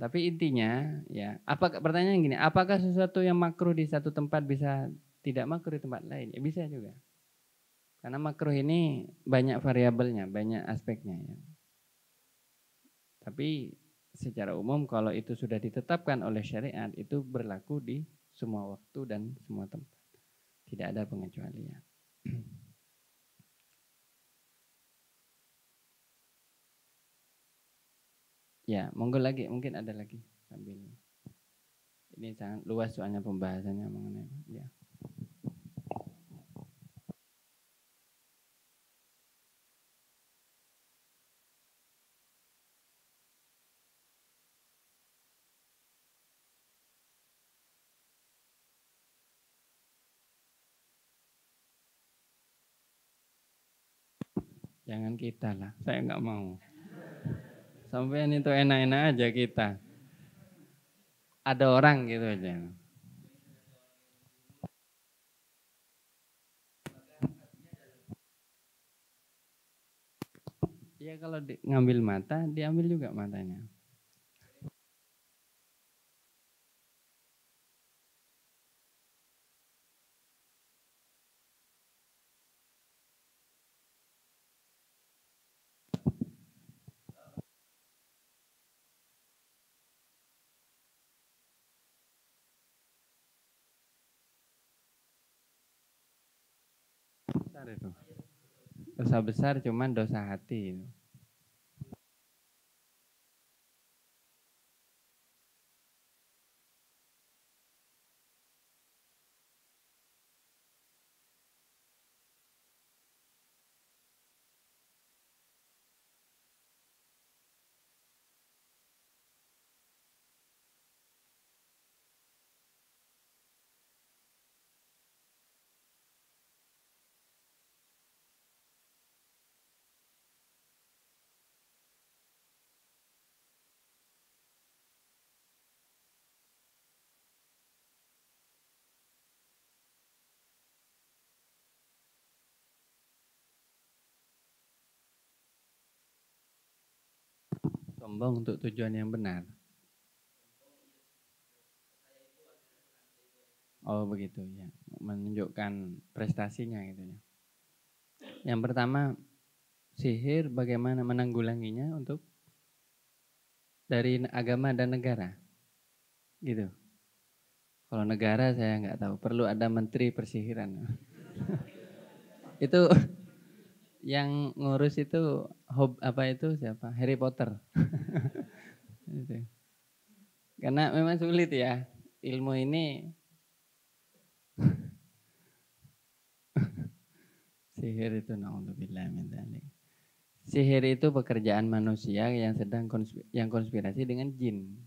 Speaker 3: Tapi intinya ya, pertanyaan gini, apakah sesuatu yang makruh di satu tempat bisa tidak makruh di tempat lain? Ya bisa juga. Karena makruh ini banyak variabelnya, banyak aspeknya ya. Tapi secara umum kalau itu sudah ditetapkan oleh syariat itu berlaku di semua waktu dan semua tempat. Tidak ada pengecualian. Ya, monggo lagi, mungkin ada lagi sambil ini sangat luas soalnya pembahasannya mengenai ya. Jangan kita lah, saya nggak mau. Sampean itu enak-enak aja kita. Ada orang gitu aja. Ya kalau ngambil mata, diambil juga matanya. besar itu. Dosa besar cuman dosa hati itu. Sombong untuk tujuan yang benar. Oh begitu ya, menunjukkan prestasinya gitu ya. Yang pertama, sihir bagaimana menanggulanginya untuk dari agama dan negara, gitu. Kalau negara saya nggak tahu, perlu ada menteri persihiran. Itu yang ngurus itu apa itu siapa? Harry Potter. Gitu. Karena memang sulit ya ilmu ini. Sihir itu naudzubillah min dzalik. Sihir itu pekerjaan manusia yang sedang konspirasi dengan jin.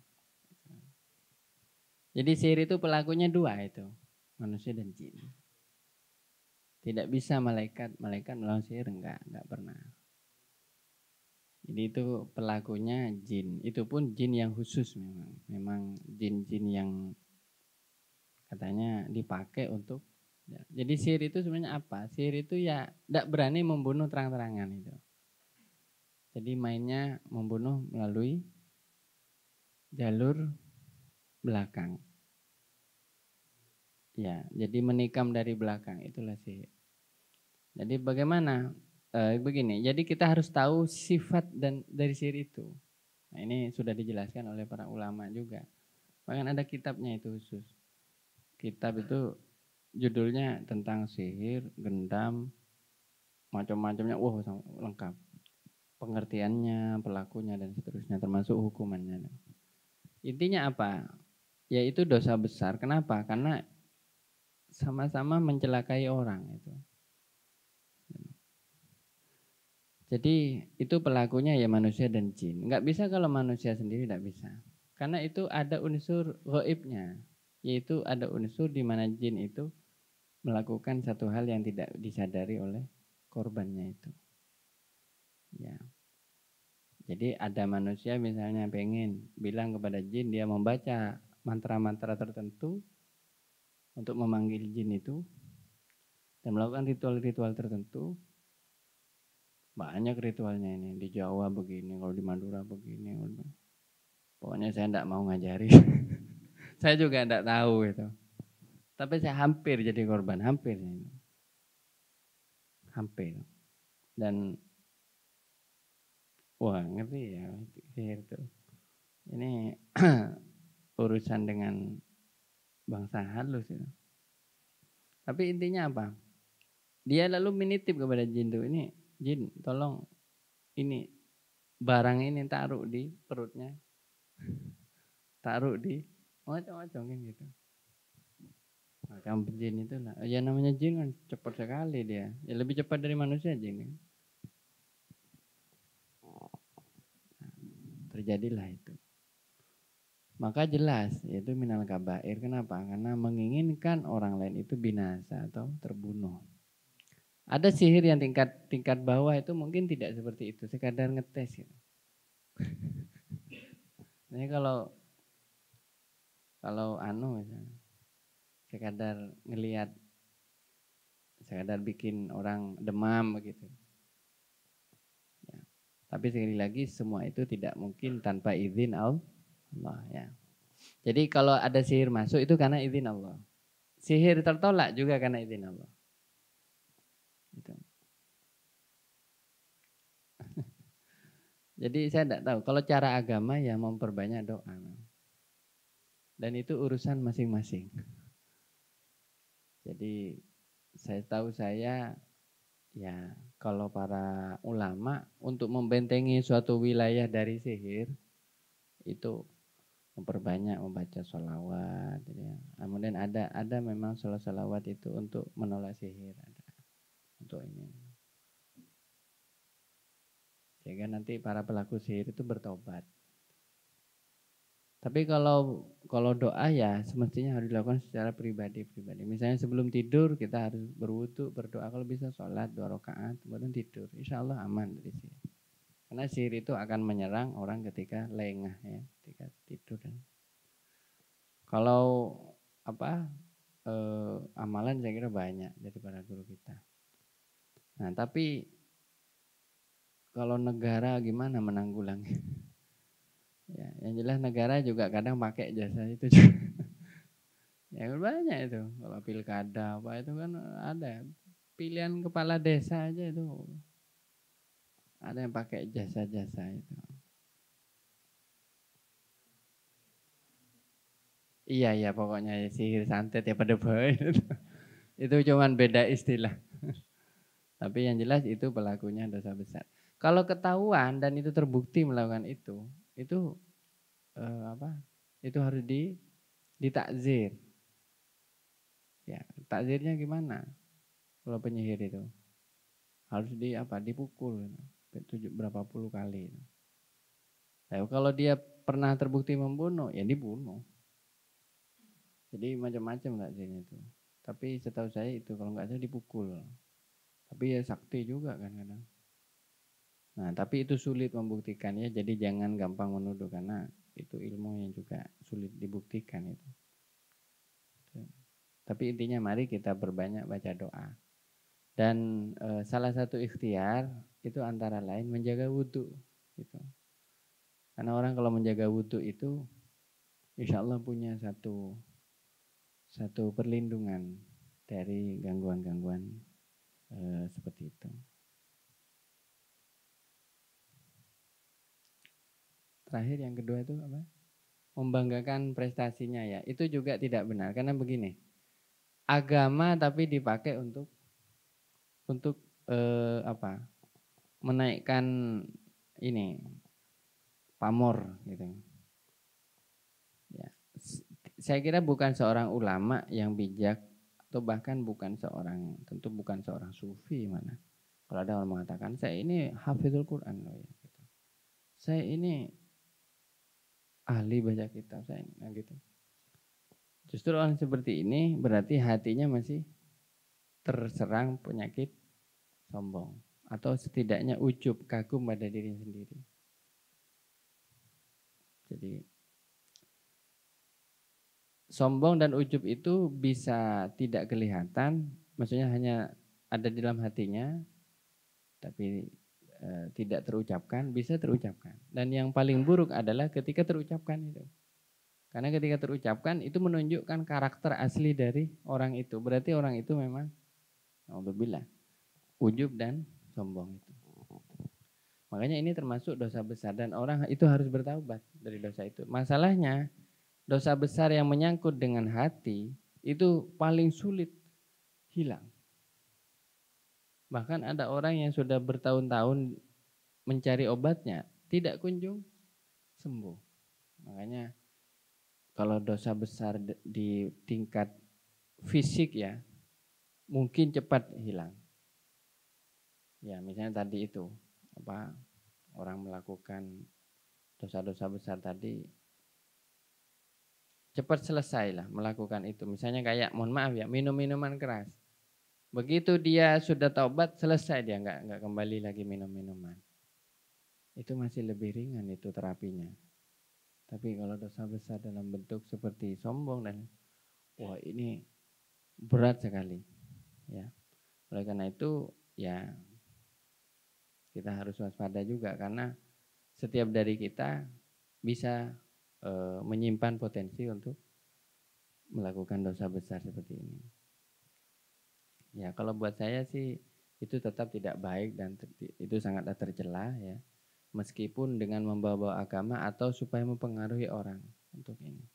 Speaker 3: Jadi sihir itu pelakunya dua itu, manusia dan jin. Tidak bisa malaikat melawan sihir enggak pernah. Jadi itu pelakunya jin. Itu pun jin yang khusus memang. Memang jin-jin yang katanya dipakai untuk. Jadi sihir itu sebenarnya apa? Sihir itu ya tidak berani membunuh terang-terangan itu. Jadi mainnya membunuh melalui jalur belakang. Ya, jadi menikam dari belakang itulah sihir. Jadi bagaimana? Begini, jadi kita harus tahu sifat dan dari sihir itu. Nah, ini sudah dijelaskan oleh para ulama juga. Bahkan ada kitabnya itu khusus. Kitab itu judulnya tentang sihir, gendam, macam-macamnya, wah lengkap. Pengertiannya, pelakunya dan seterusnya, termasuk hukumannya. Intinya apa? Yaitu dosa besar. Kenapa? Karena sama-sama mencelakai orang itu. Jadi itu pelakunya ya manusia dan jin. Enggak bisa kalau manusia sendiri tidak bisa. Karena itu ada unsur gaibnya. Yaitu ada unsur di mana jin itu melakukan satu hal yang tidak disadari oleh korbannya itu. Ya. Jadi ada manusia misalnya pengen bilang kepada jin dia membaca mantra-mantra tertentu untuk memanggil jin itu dan melakukan ritual-ritual tertentu. Banyak ritualnya ini, di Jawa begini, kalau di Madura begini. Pokoknya saya tidak mau ngajari. Saya juga tidak tahu itu. Tapi saya hampir jadi korban, hampir. Hampir. Dan wah ngerti ya sihir itu. Ini urusan dengan bangsa halus itu. Tapi intinya apa? Dia lalu menitip kepada jin itu, ini jin tolong ini barang ini taruh di perutnya, taruh di macam-macam kan gitu. Macam jin itu lah, ya namanya jin kan cepat sekali dia, ya lebih cepat dari manusia jin. Terjadilah itu. Maka jelas yaitu minal kabair. Kenapa? Karena menginginkan orang lain itu binasa atau terbunuh. Ada sihir yang tingkat bawah itu mungkin tidak seperti itu, sekadar ngetes gitu. Ini kalau misalnya sekadar ngelihat, sekadar bikin orang demam begitu. Ya. Tapi sekali lagi semua itu tidak mungkin tanpa izin Allah ya. Jadi kalau ada sihir masuk itu karena izin Allah. Sihir tertolak juga karena izin Allah. Gitu. Jadi saya tidak tahu. Kalau cara agama ya memperbanyak doa. Dan itu urusan masing-masing. Jadi saya tahu Ya, kalau para ulama untuk membentengi suatu wilayah dari sihir itu memperbanyak membaca sholawat. Ya. Kemudian ada memang sholawat itu untuk menolak sihir, ada untuk ini. Sehingga nanti para pelaku sihir itu bertobat. Tapi kalau doa ya semestinya harus dilakukan secara pribadi. Misalnya sebelum tidur kita harus berwudu, berdoa, kalau bisa sholat 2 rakaat, kemudian tidur. Insya Allah aman dari sihir. Karena sihir itu akan menyerang orang ketika lengah ya, ketika tidur. Kalau amalan saya kira banyak dari para guru kita. Nah tapi kalau negara gimana menanggulangi? Ya, yang jelas negara juga kadang pakai jasa itu juga. Ya banyak itu. Kalau pilkada apa itu kan ada. Pilihan kepala desa aja itu. Ada yang pakai jasa-jasa itu. Iya pokoknya sihir santet ya pada bawa itu. Itu cuman beda istilah. Tapi yang jelas itu pelakunya dosa besar. Kalau ketahuan dan itu terbukti melakukan itu itu harus ditakzir. Ya, takzirnya gimana? Kalau penyihir itu harus dipukul berapa puluh kali. Nah, kalau dia pernah terbukti membunuh, ya dibunuh. Jadi macam-macam takzirnya itu. Tapi setahu saya itu kalau nggak salah dipukul. Tapi ya sakti juga kan kadang. Nah, tapi itu sulit membuktikannya, jadi jangan gampang menuduh karena itu ilmu yang juga sulit dibuktikan itu. Tapi intinya mari kita berbanyak baca doa. Dan salah satu ikhtiar itu antara lain menjaga wudhu gitu. Karena orang kalau menjaga wudhu itu insya Allah punya satu perlindungan dari gangguan-gangguan seperti itu. Terakhir yang kedua itu apa? Membanggakan prestasinya ya. Itu juga tidak benar karena begini. Agama tapi dipakai untuk menaikkan ini pamor gitu. Ya. Saya kira bukan seorang ulama yang bijak atau bahkan tentu bukan seorang sufi mana. Kalau ada orang mengatakan saya ini hafizul Quran loh ya gitu. Saya ini ahli baca kitab saya ini gitu. Justru orang seperti ini berarti hatinya masih terserang penyakit sombong atau setidaknya ujub, kagum pada diri sendiri. Jadi sombong dan ujub itu bisa tidak kelihatan, maksudnya hanya ada di dalam hatinya, tapi tidak terucapkan, bisa terucapkan. Dan yang paling buruk adalah ketika terucapkan itu. Karena ketika terucapkan itu menunjukkan karakter asli dari orang itu. Berarti orang itu memang alhamdulillah ujub dan sombong itu. Makanya ini termasuk dosa besar dan orang itu harus bertaubat dari dosa itu. Masalahnya dosa besar yang menyangkut dengan hati itu paling sulit hilang. Bahkan ada orang yang sudah bertahun-tahun mencari obatnya tidak kunjung sembuh. Makanya kalau dosa besar di tingkat fisik ya mungkin cepat hilang. Ya misalnya tadi itu orang melakukan dosa-dosa besar tadi cepat selesai lah melakukan itu. Misalnya kayak mohon maaf ya minum minuman keras. Begitu dia sudah taubat selesai dia nggak kembali lagi minum minuman. Itu masih lebih ringan itu terapinya. Tapi kalau dosa besar dalam bentuk seperti sombong dan wah ini berat sekali. Ya. Oleh karena itu ya kita harus waspada juga karena setiap dari kita bisa menyimpan potensi untuk melakukan dosa besar seperti ini. Ya kalau buat saya sih itu tetap tidak baik dan itu sangatlah tercela ya. Meskipun dengan membawa agama atau supaya mempengaruhi orang untuk ini.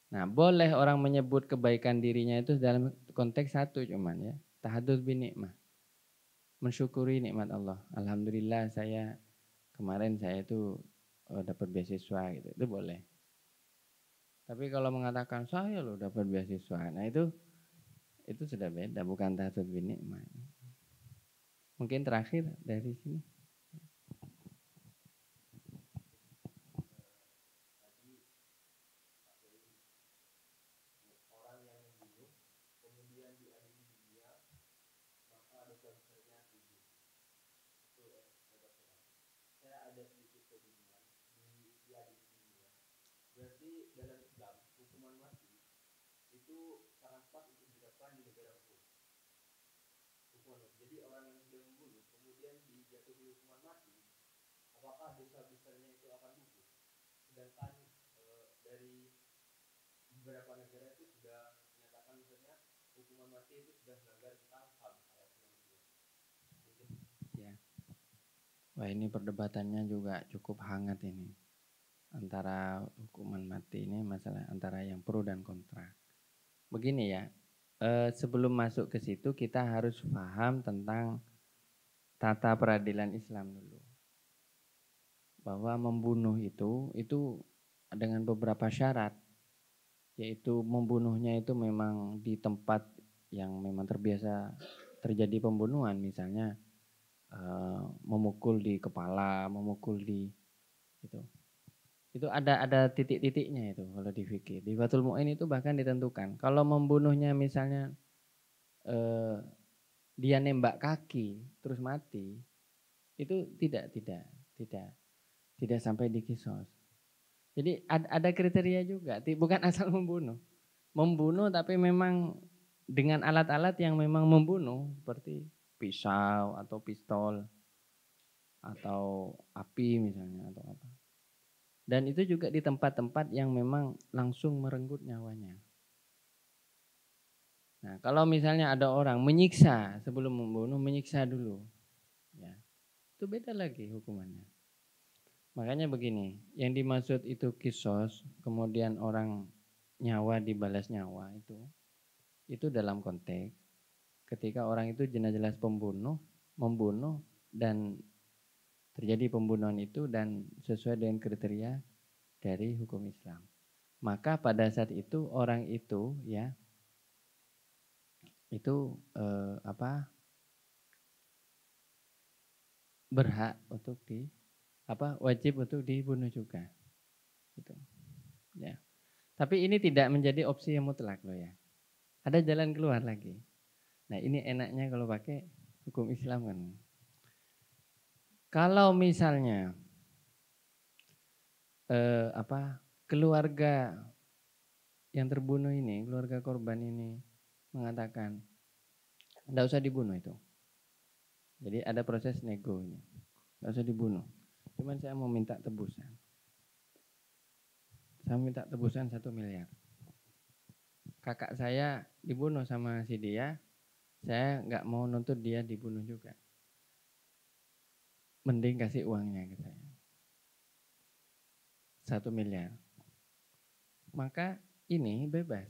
Speaker 3: Nah boleh orang menyebut kebaikan dirinya itu dalam konteks satu cuman ya. Tahadzuts bin nikmah. mensyukuri nikmat Allah. Alhamdulillah kemarin saya itu dapat beasiswa gitu, itu boleh. Tapi kalau mengatakan saya loh dapat beasiswa, nah itu sudah beda, bukan tahajud bin nikmat. Mungkin terakhir dari sini.
Speaker 2: Berarti dalam Islam hukuman mati itu sangat pas untuk diterapkan di negara hukum. Hukuman mati. Jadi orang yang sudah membunuh kemudian dijatuhi hukuman mati, apakah dosa besarnya itu akan gugur? Sedangkan dari beberapa negara itu sudah menyatakan misalnya hukuman mati itu sudah melanggar tentang HAM ayat 62.
Speaker 3: Ya. Wah, ini perdebatannya juga cukup hangat ini. Antara hukuman mati ini masalah antara yang pro dan kontra. Begini ya, sebelum masuk ke situ kita harus paham tentang tata peradilan Islam dulu. Bahwa membunuh itu dengan beberapa syarat, yaitu membunuhnya itu memang di tempat yang memang terbiasa terjadi pembunuhan, misalnya memukul di kepala, memukul di itu ada titik-titiknya itu kalau di fikih. Di Fathul Mu'in itu bahkan ditentukan. Kalau membunuhnya misalnya dia nembak kaki terus mati, itu tidak sampai di kisos. Jadi ada kriteria juga, bukan asal membunuh. Membunuh tapi memang dengan alat-alat yang memang membunuh seperti pisau atau pistol atau api misalnya atau apa. Dan itu juga di tempat-tempat yang memang langsung merenggut nyawanya. Nah, kalau misalnya ada orang menyiksa sebelum membunuh, menyiksa dulu. Ya, itu beda lagi hukumannya. Makanya begini, yang dimaksud itu kisos, kemudian orang nyawa dibalas nyawa itu dalam konteks ketika orang itu jelas-jelas membunuh dan terjadi pembunuhan itu dan sesuai dengan kriteria dari hukum Islam. Maka pada saat itu orang itu ya itu berhak untuk wajib untuk dibunuh juga. Gitu. Ya. Tapi ini tidak menjadi opsi yang mutlak loh ya. Ada jalan keluar lagi. Nah, ini enaknya kalau pakai hukum Islam kan. Kalau misalnya keluarga yang terbunuh ini, keluarga korban ini mengatakan enggak usah dibunuh itu. Jadi ada proses nego ini. Enggak usah dibunuh. Cuman saya mau minta tebusan. Saya minta tebusan 1 miliar. Kakak saya dibunuh sama si dia, saya enggak mau nuntut dia dibunuh juga. Mending kasih uangnya ke saya. 1 miliar. Maka ini bebas.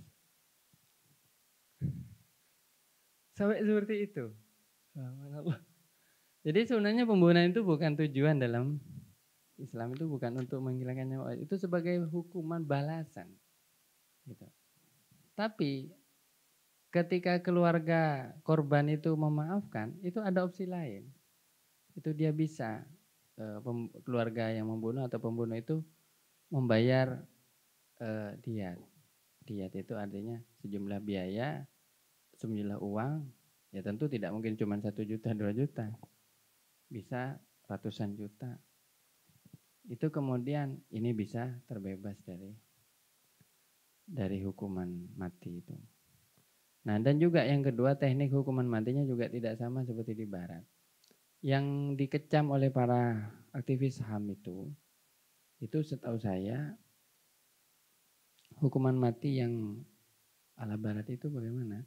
Speaker 3: Sampai seperti itu. Jadi sebenarnya pembunuhan itu bukan tujuan dalam Islam, itu bukan untuk menghilangkan nyawa, itu sebagai hukuman balasan. Gitu. Tapi ketika keluarga korban itu memaafkan, itu ada opsi lain. Itu dia bisa keluarga yang membunuh atau pembunuh itu membayar diat. Diat itu artinya sejumlah biaya, sejumlah uang, ya tentu tidak mungkin cuma 1 juta, 2 juta. Bisa ratusan juta. Itu kemudian ini bisa terbebas dari hukuman mati itu. Nah, dan juga yang kedua, teknik hukuman matinya juga tidak sama seperti di barat. Yang dikecam oleh para aktivis HAM itu setahu saya hukuman mati yang ala barat itu bagaimana?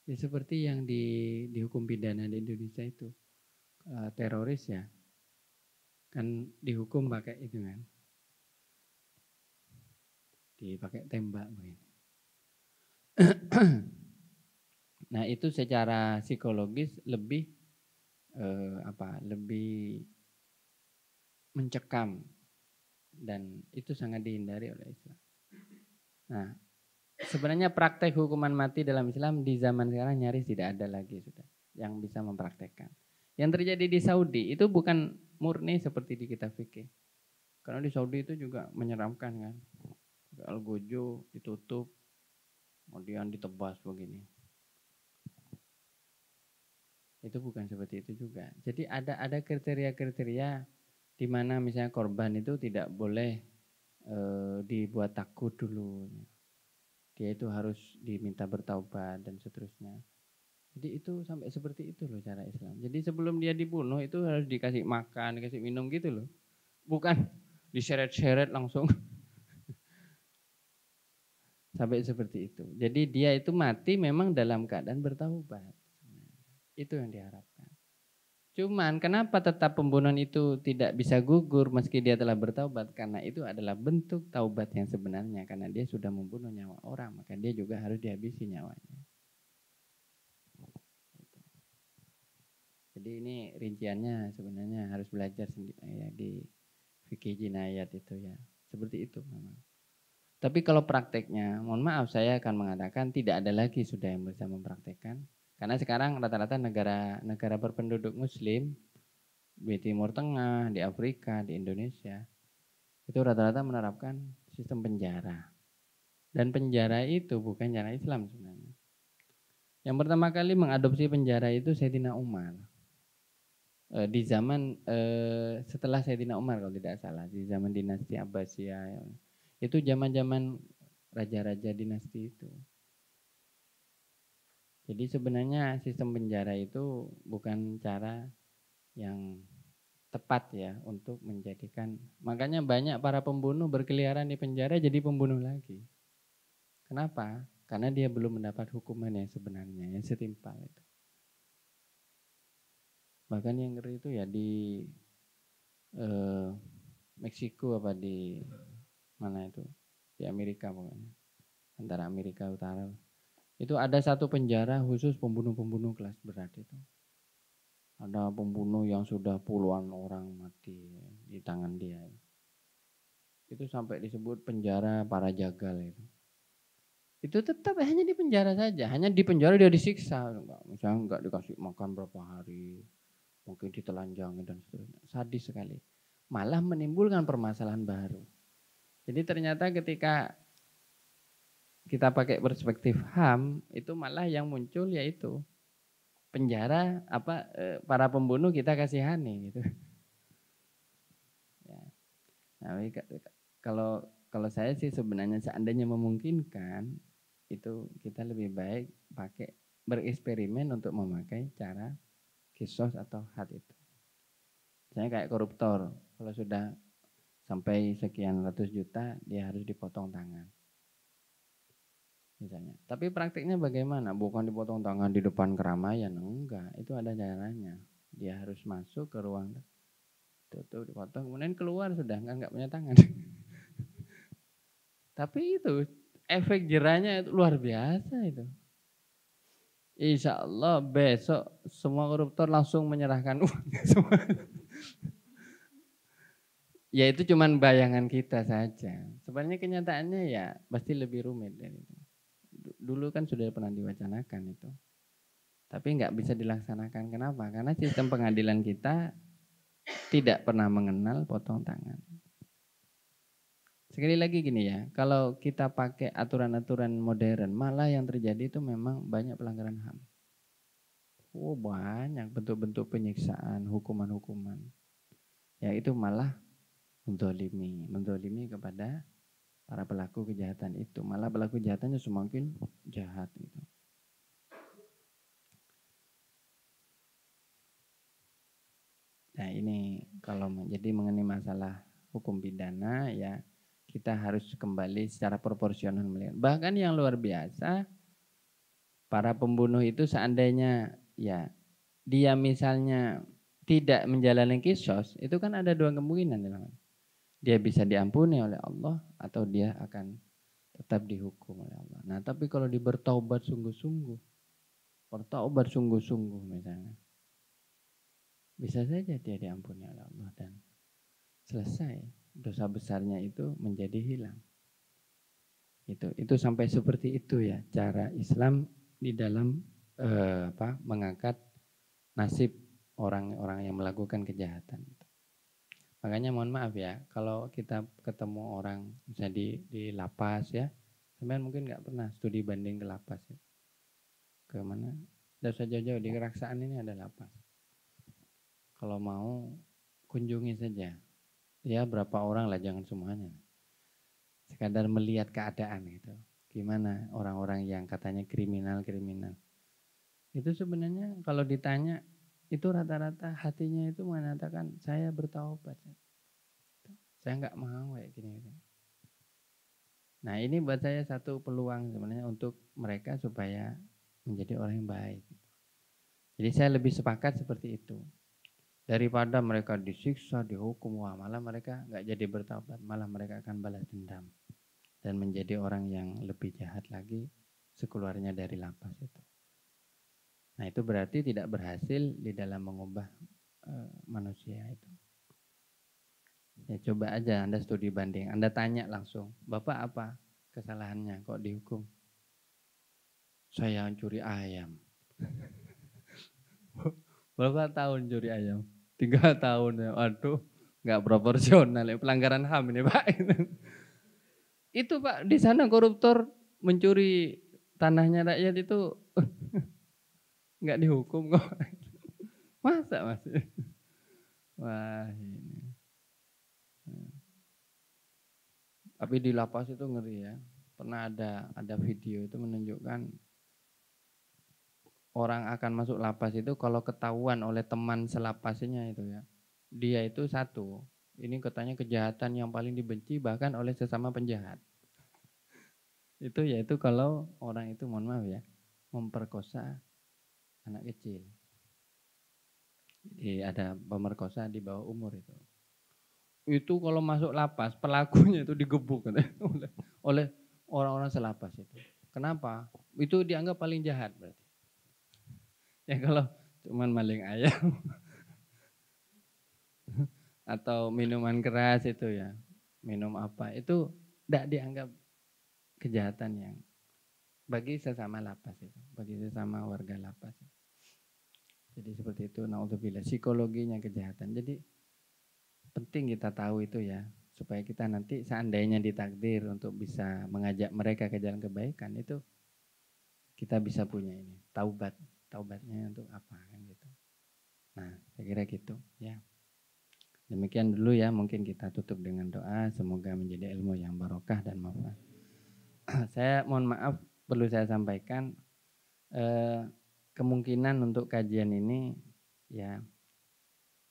Speaker 3: Ya seperti yang dihukum pidana di Indonesia itu. Teroris ya. Kan dihukum pakai itu kan. Dipakai tembak begini. Nah, itu secara psikologis lebih lebih mencekam, dan itu sangat dihindari oleh Islam. Nah, sebenarnya praktek hukuman mati dalam Islam di zaman sekarang nyaris tidak ada lagi sudah yang bisa mempraktekkan. Yang terjadi di Saudi itu bukan murni seperti di kitab fikih. Karena di Saudi itu juga menyeramkan kan. Al-Gojo ditutup, kemudian ditebas begini. Itu bukan seperti itu juga. Jadi ada kriteria-kriteria di mana misalnya korban itu tidak boleh dibuat takut dulu. Dia itu harus diminta bertaubat dan seterusnya. Jadi itu sampai seperti itu loh cara Islam. Jadi sebelum dia dibunuh itu harus dikasih makan, dikasih minum gitu loh. Bukan diseret-seret langsung. Sampai seperti itu. Jadi dia itu mati memang dalam keadaan bertaubat. Itu yang diharapkan. Cuman kenapa tetap pembunuhan itu tidak bisa gugur meski dia telah bertaubat? Karena itu adalah bentuk taubat yang sebenarnya. Karena dia sudah membunuh nyawa orang, maka dia juga harus dihabisi nyawanya. Jadi ini rinciannya sebenarnya harus belajar ya, di fikih jinayat itu ya. Seperti itu memang. Tapi kalau prakteknya, mohon maaf saya akan mengatakan tidak ada lagi sudah yang bisa mempraktekkan. Karena sekarang rata-rata negara berpenduduk muslim di Timur Tengah, di Afrika, di Indonesia, itu rata-rata menerapkan sistem penjara. Dan penjara itu bukan cara Islam sebenarnya. Yang pertama kali mengadopsi penjara itu Sayyidina Umar. Di zaman setelah Sayyidina Umar kalau tidak salah, di zaman dinasti Abbasiyah. Itu zaman-zaman raja-raja dinasti itu. Jadi sebenarnya sistem penjara itu bukan cara yang tepat ya untuk menjadikan. Makanya banyak para pembunuh berkeliaran di penjara jadi pembunuh lagi. Kenapa? Karena dia belum mendapat hukuman yang sebenarnya, yang setimpal itu. Bahkan yang ngeri itu ya di Meksiko apa di mana itu? Di Amerika pokoknya. Antara Amerika Utara. Itu ada satu penjara khusus pembunuh-pembunuh kelas berat itu. Ada pembunuh yang sudah puluhan orang mati di tangan dia. Itu sampai disebut penjara para jagal itu. Itu tetap hanya di penjara saja, hanya di penjara dia disiksa, misalnya enggak dikasih makan berapa hari, mungkin ditelanjangi dan seterusnya. Sadis sekali. Malah menimbulkan permasalahan baru. Jadi ternyata ketika kita pakai perspektif HAM itu malah yang muncul yaitu penjara para pembunuh kita kasihani gitu. Ya. Nah, kalau saya sih sebenarnya seandainya memungkinkan itu kita lebih baik pakai bereksperimen untuk memakai cara kisos atau had itu. Misalnya kayak koruptor, kalau sudah sampai sekian ratus juta dia harus dipotong tangan. Misalnya. Tapi praktiknya bagaimana? Bukan dipotong tangan di depan keramaian, enggak. Itu ada caranya. Dia harus masuk ke ruang tutup, dipotong, kemudian keluar sudah enggak punya tangan. Tapi itu efek jerahnya itu luar biasa itu. Insya Allah besok semua koruptor langsung menyerahkan uangnya semua. Ya itu cuman bayangan kita saja. Sebenarnya kenyataannya ya pasti lebih rumit dari itu. Dulu kan sudah pernah diwacanakan itu. Tapi nggak bisa dilaksanakan. Kenapa? Karena sistem pengadilan kita tidak pernah mengenal potong tangan. Sekali lagi gini ya, kalau kita pakai aturan-aturan modern, malah yang terjadi itu memang banyak pelanggaran HAM. Oh banyak bentuk-bentuk penyiksaan, hukuman-hukuman. Ya itu malah mendolimi kepada para pelaku kejahatan itu. Malah pelaku kejahatannya semakin jahat gitu. Nah ini kalau jadi mengenai masalah hukum pidana ya kita harus kembali secara proporsional melihat. Bahkan yang luar biasa para pembunuh itu seandainya ya dia misalnya tidak menjalani kisos itu kan ada dua kemungkinan. Dia bisa diampuni oleh Allah atau dia akan tetap dihukum oleh Allah. Nah tapi kalau dia bertaubat sungguh-sungguh misalnya. bisa saja dia diampuni oleh Allah dan selesai dosa besarnya itu menjadi hilang. Itu sampai seperti itu ya cara Islam di dalam mengangkat nasib orang-orang yang melakukan kejahatan. Makanya mohon maaf ya, kalau kita ketemu orang misalnya di lapas ya, sebenarnya mungkin nggak pernah studi banding ke lapas ya. Ke mana? Tidak usah jauh-jauh, di Keraksaan ini ada lapas. Kalau mau kunjungi saja, ya berapa orang lah, jangan semuanya. Sekadar melihat keadaan gitu. Gimana orang-orang yang katanya kriminal. Itu sebenarnya kalau ditanya, itu rata-rata hatinya itu mengatakan saya bertaubat. Saya nggak mau kayak gini. Nah ini buat saya satu peluang sebenarnya untuk mereka supaya menjadi orang yang baik. Jadi saya lebih sepakat seperti itu. Daripada mereka disiksa, dihukum, wah malah mereka nggak jadi bertaubat, malah mereka akan balas dendam dan menjadi orang yang lebih jahat lagi sekeluarnya dari lapas itu. Nah itu berarti tidak berhasil di dalam mengubah manusia itu. Ya coba aja Anda studi banding, Anda tanya langsung, Bapak apa kesalahannya kok dihukum? Saya curi ayam. Berapa tahun curi ayam? 3 tahun ya. Waduh, nggak proporsional ya, pelanggaran HAM ini Pak. Itu Pak, di sana koruptor mencuri tanahnya rakyat itu nggak dihukum kok. Masa Mas? Wah ini. Tapi di lapas itu ngeri ya. Pernah ada video itu menunjukkan orang akan masuk lapas itu kalau ketahuan oleh teman selapasnya itu ya. Dia itu satu. Ini katanya kejahatan yang paling dibenci bahkan oleh sesama penjahat. Itu yaitu kalau orang itu mohon maaf ya, memperkosa anak kecil. Jadi ada pemerkosa di bawah umur itu. Itu kalau masuk lapas pelakunya itu digebuk oleh orang-orang selapas itu. Kenapa? Itu dianggap paling jahat berarti. Ya kalau cuman maling ayam atau minuman keras itu ya, minum apa itu tidak dianggap kejahatan yang bagi sesama lapas itu, bagi sesama warga lapas. Jadi seperti itu, naudzubillah, psikologinya kejahatan. Jadi penting kita tahu itu ya, supaya kita nanti seandainya ditakdir untuk bisa mengajak mereka ke jalan kebaikan itu kita bisa punya ini taubatnya untuk apa kan gitu. Nah saya kira gitu ya. Demikian dulu ya, mungkin kita tutup dengan doa semoga menjadi ilmu yang barokah dan manfaat. Saya mohon maaf perlu saya sampaikan kemungkinan untuk kajian ini ya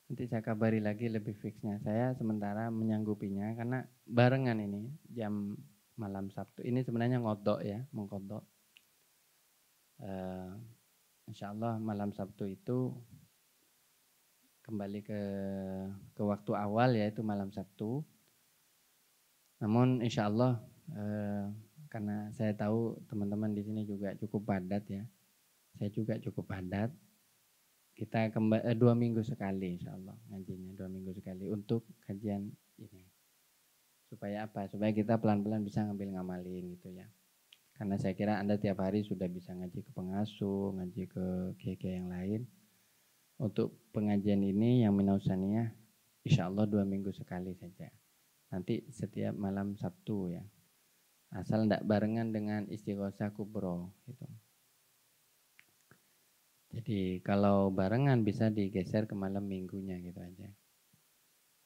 Speaker 3: nanti saya kabari lagi lebih fixnya. Saya sementara menyanggupinya karena barengan ini jam malam Sabtu ini sebenarnya ngodok ya, mengkodok. Insya Allah malam Sabtu itu kembali ke waktu awal yaitu malam Sabtu. Namun insya Allah karena saya tahu teman-teman di sini juga cukup padat ya, saya juga cukup padat. Kita 2 minggu sekali insya Allah ngajinya 2 minggu sekali untuk kajian ini. Supaya apa? Supaya kita pelan-pelan bisa ngamalin gitu ya. Karena saya kira Anda tiap hari sudah bisa ngaji ke pengasuh, ngaji ke kiai yang lain. Untuk pengajian ini yang minausaniyah insya Allah 2 minggu sekali saja. Nanti setiap malam Sabtu ya. Asal tidak barengan dengan istighosah kubro gitu. Jadi kalau barengan bisa digeser ke malam minggunya gitu aja.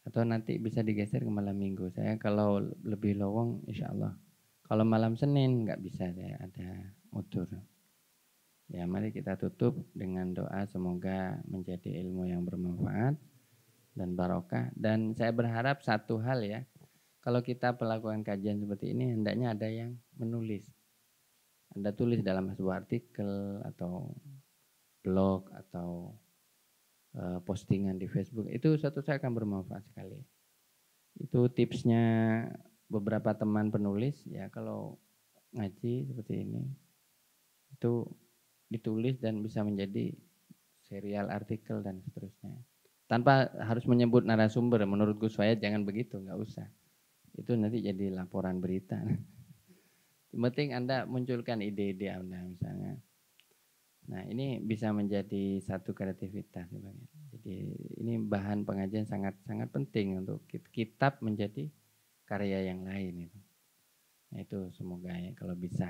Speaker 3: Atau nanti bisa digeser ke malam minggu. Saya kalau lebih lowong insya Allah. Kalau malam Senin nggak bisa, saya ada udur. Ya mari kita tutup dengan doa semoga menjadi ilmu yang bermanfaat dan barokah. Dan saya berharap satu hal ya, kalau kita melakukan kajian seperti ini hendaknya ada yang menulis. Anda tulis dalam sebuah artikel atau blog atau postingan di Facebook, itu suatu saat akan bermanfaat sekali. Itu tipsnya beberapa teman penulis ya, kalau ngaji seperti ini itu ditulis dan bisa menjadi serial artikel dan seterusnya. tanpa harus menyebut narasumber. Menurut Gus Wayat jangan begitu, nggak usah. Itu nanti jadi laporan berita. Yang penting Anda munculkan ide-ide Anda misalnya. Nah ini bisa menjadi satu kreativitas. Jadi ini bahan pengajian sangat penting untuk kitab menjadi karya yang lain itu. Nah, itu semoga ya kalau bisa.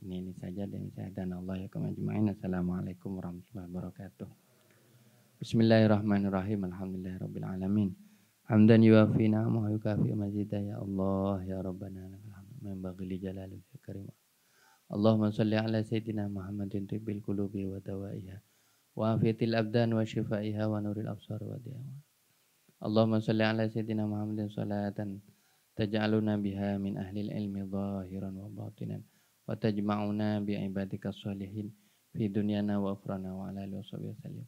Speaker 3: Ini saja dan Allah ya kemajma'in. Assalamualaikum warahmatullahi wabarakatuh. Bismillahirrahmanirrahim. Alhamdulillahirabbil alamin. Hamdan yuwafi ni'amahu wa yukafi mazidah ya Allah ya Rabbana lakal hamdu min baghili jalalika karim. Allahumma shalli ala sayyidina Muhammadin tibbil qulubi wa dawaiha wa afiyatil abdan wa shifaiha wa nuril absar wa diyawa. Allahumma shalli ala sayyidina Muhammadin salatan taj'aluna biha min ahlil ilmi zahiran wa batinan wa tajma'una bi ibadika sholihin fi dunyana wa ukhrana wa ala alihi wasallam.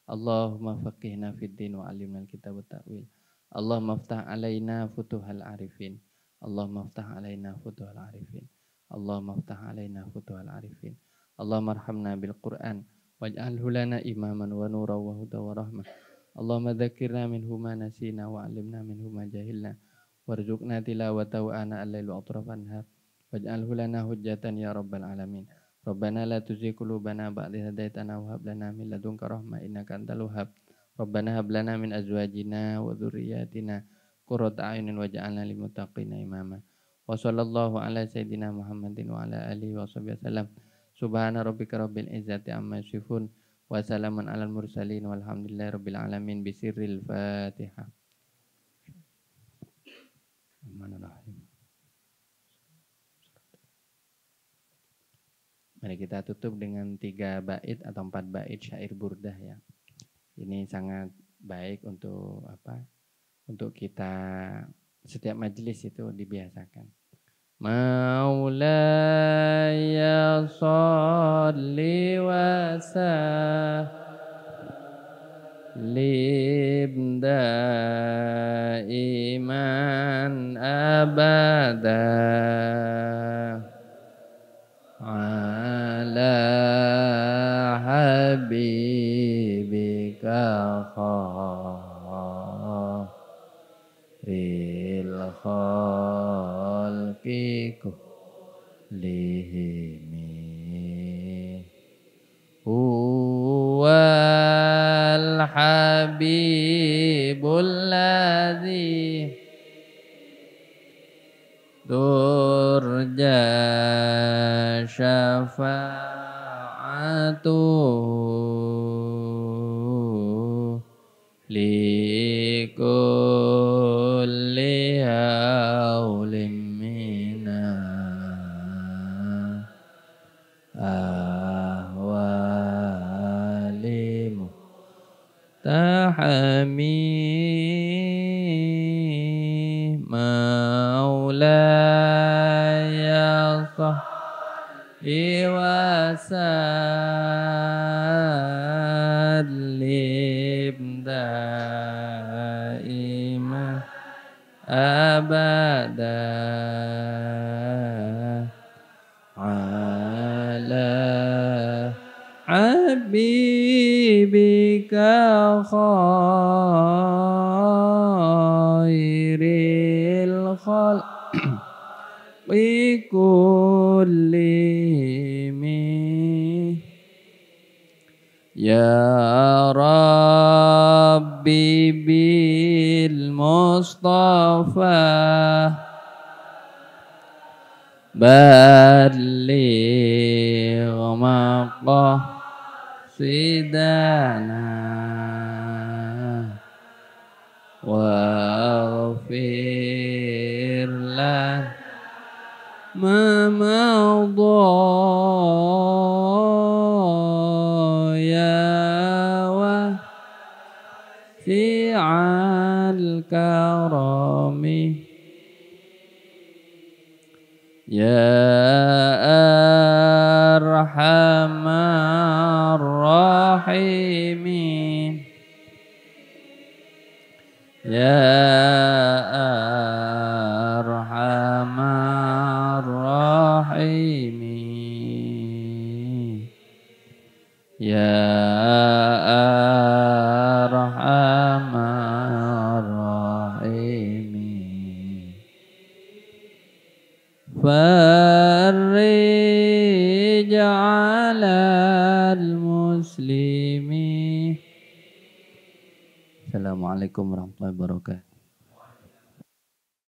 Speaker 3: Allahumma faqihna fid din wa 'allimna al-kitab wa ta'wil. Allahumma aftah alaina futuhal arifin. Allahumma aftah alaina futuhal arifin. Allahumma aftah alaina futuhal arifin. Allahumma arhamna bil Qur'an waj'alhu lana imaman wa nuran wa hudan wa rahmah. Allahumma dzakirna minhu ma nasina wa 'allimna minhu ma jahilna warzuqna tilawatahu ana al-lail wa atrafan nahar waj'alhu lana hujjatan ya rabbal alamin. Rabbana la tuzigh qulubana ba'da idh hadaytana wa hab lana min ladunka rahmah innaka antal wahhab. Rabbana hab lana min azwajina wa dzurriyyatina qurrata a'yunin waj'alna lil muttaqina imama. Wa sallallahu ala sayyidina Muhammadin wa ala alihi wa sahbihi wasallam. Subhana rabbika rabbil izzati amma yasifun wa salamun alal mursalin walhamdulillahi rabbil alamin bisirril Fatihah. Bismillahirrahmanirrahim. Mari kita tutup dengan 3 bait atau 4 bait syair burdah ya. Ini sangat baik untuk untuk kita setiap majelis itu dibiasakan. Maulaya sholli wa sallim daiman abada ala habibika khairil khalqi kullihim huwal habibul ladzi turja syafa'atuhu likulli haulim mina ahwalimu tahami maulaya sahbi wa sallim daiman abada ala habibika khairil khalqi kullihim ya rabbi bil mustafa balligh maqasidana waghfir lana ma madha ya wasi'al karami ya arhamar rahimin ya arhamar rahimin ya arhamar فرج على المسلمين. Assalamualaikum warahmatullahi wabarakatuh.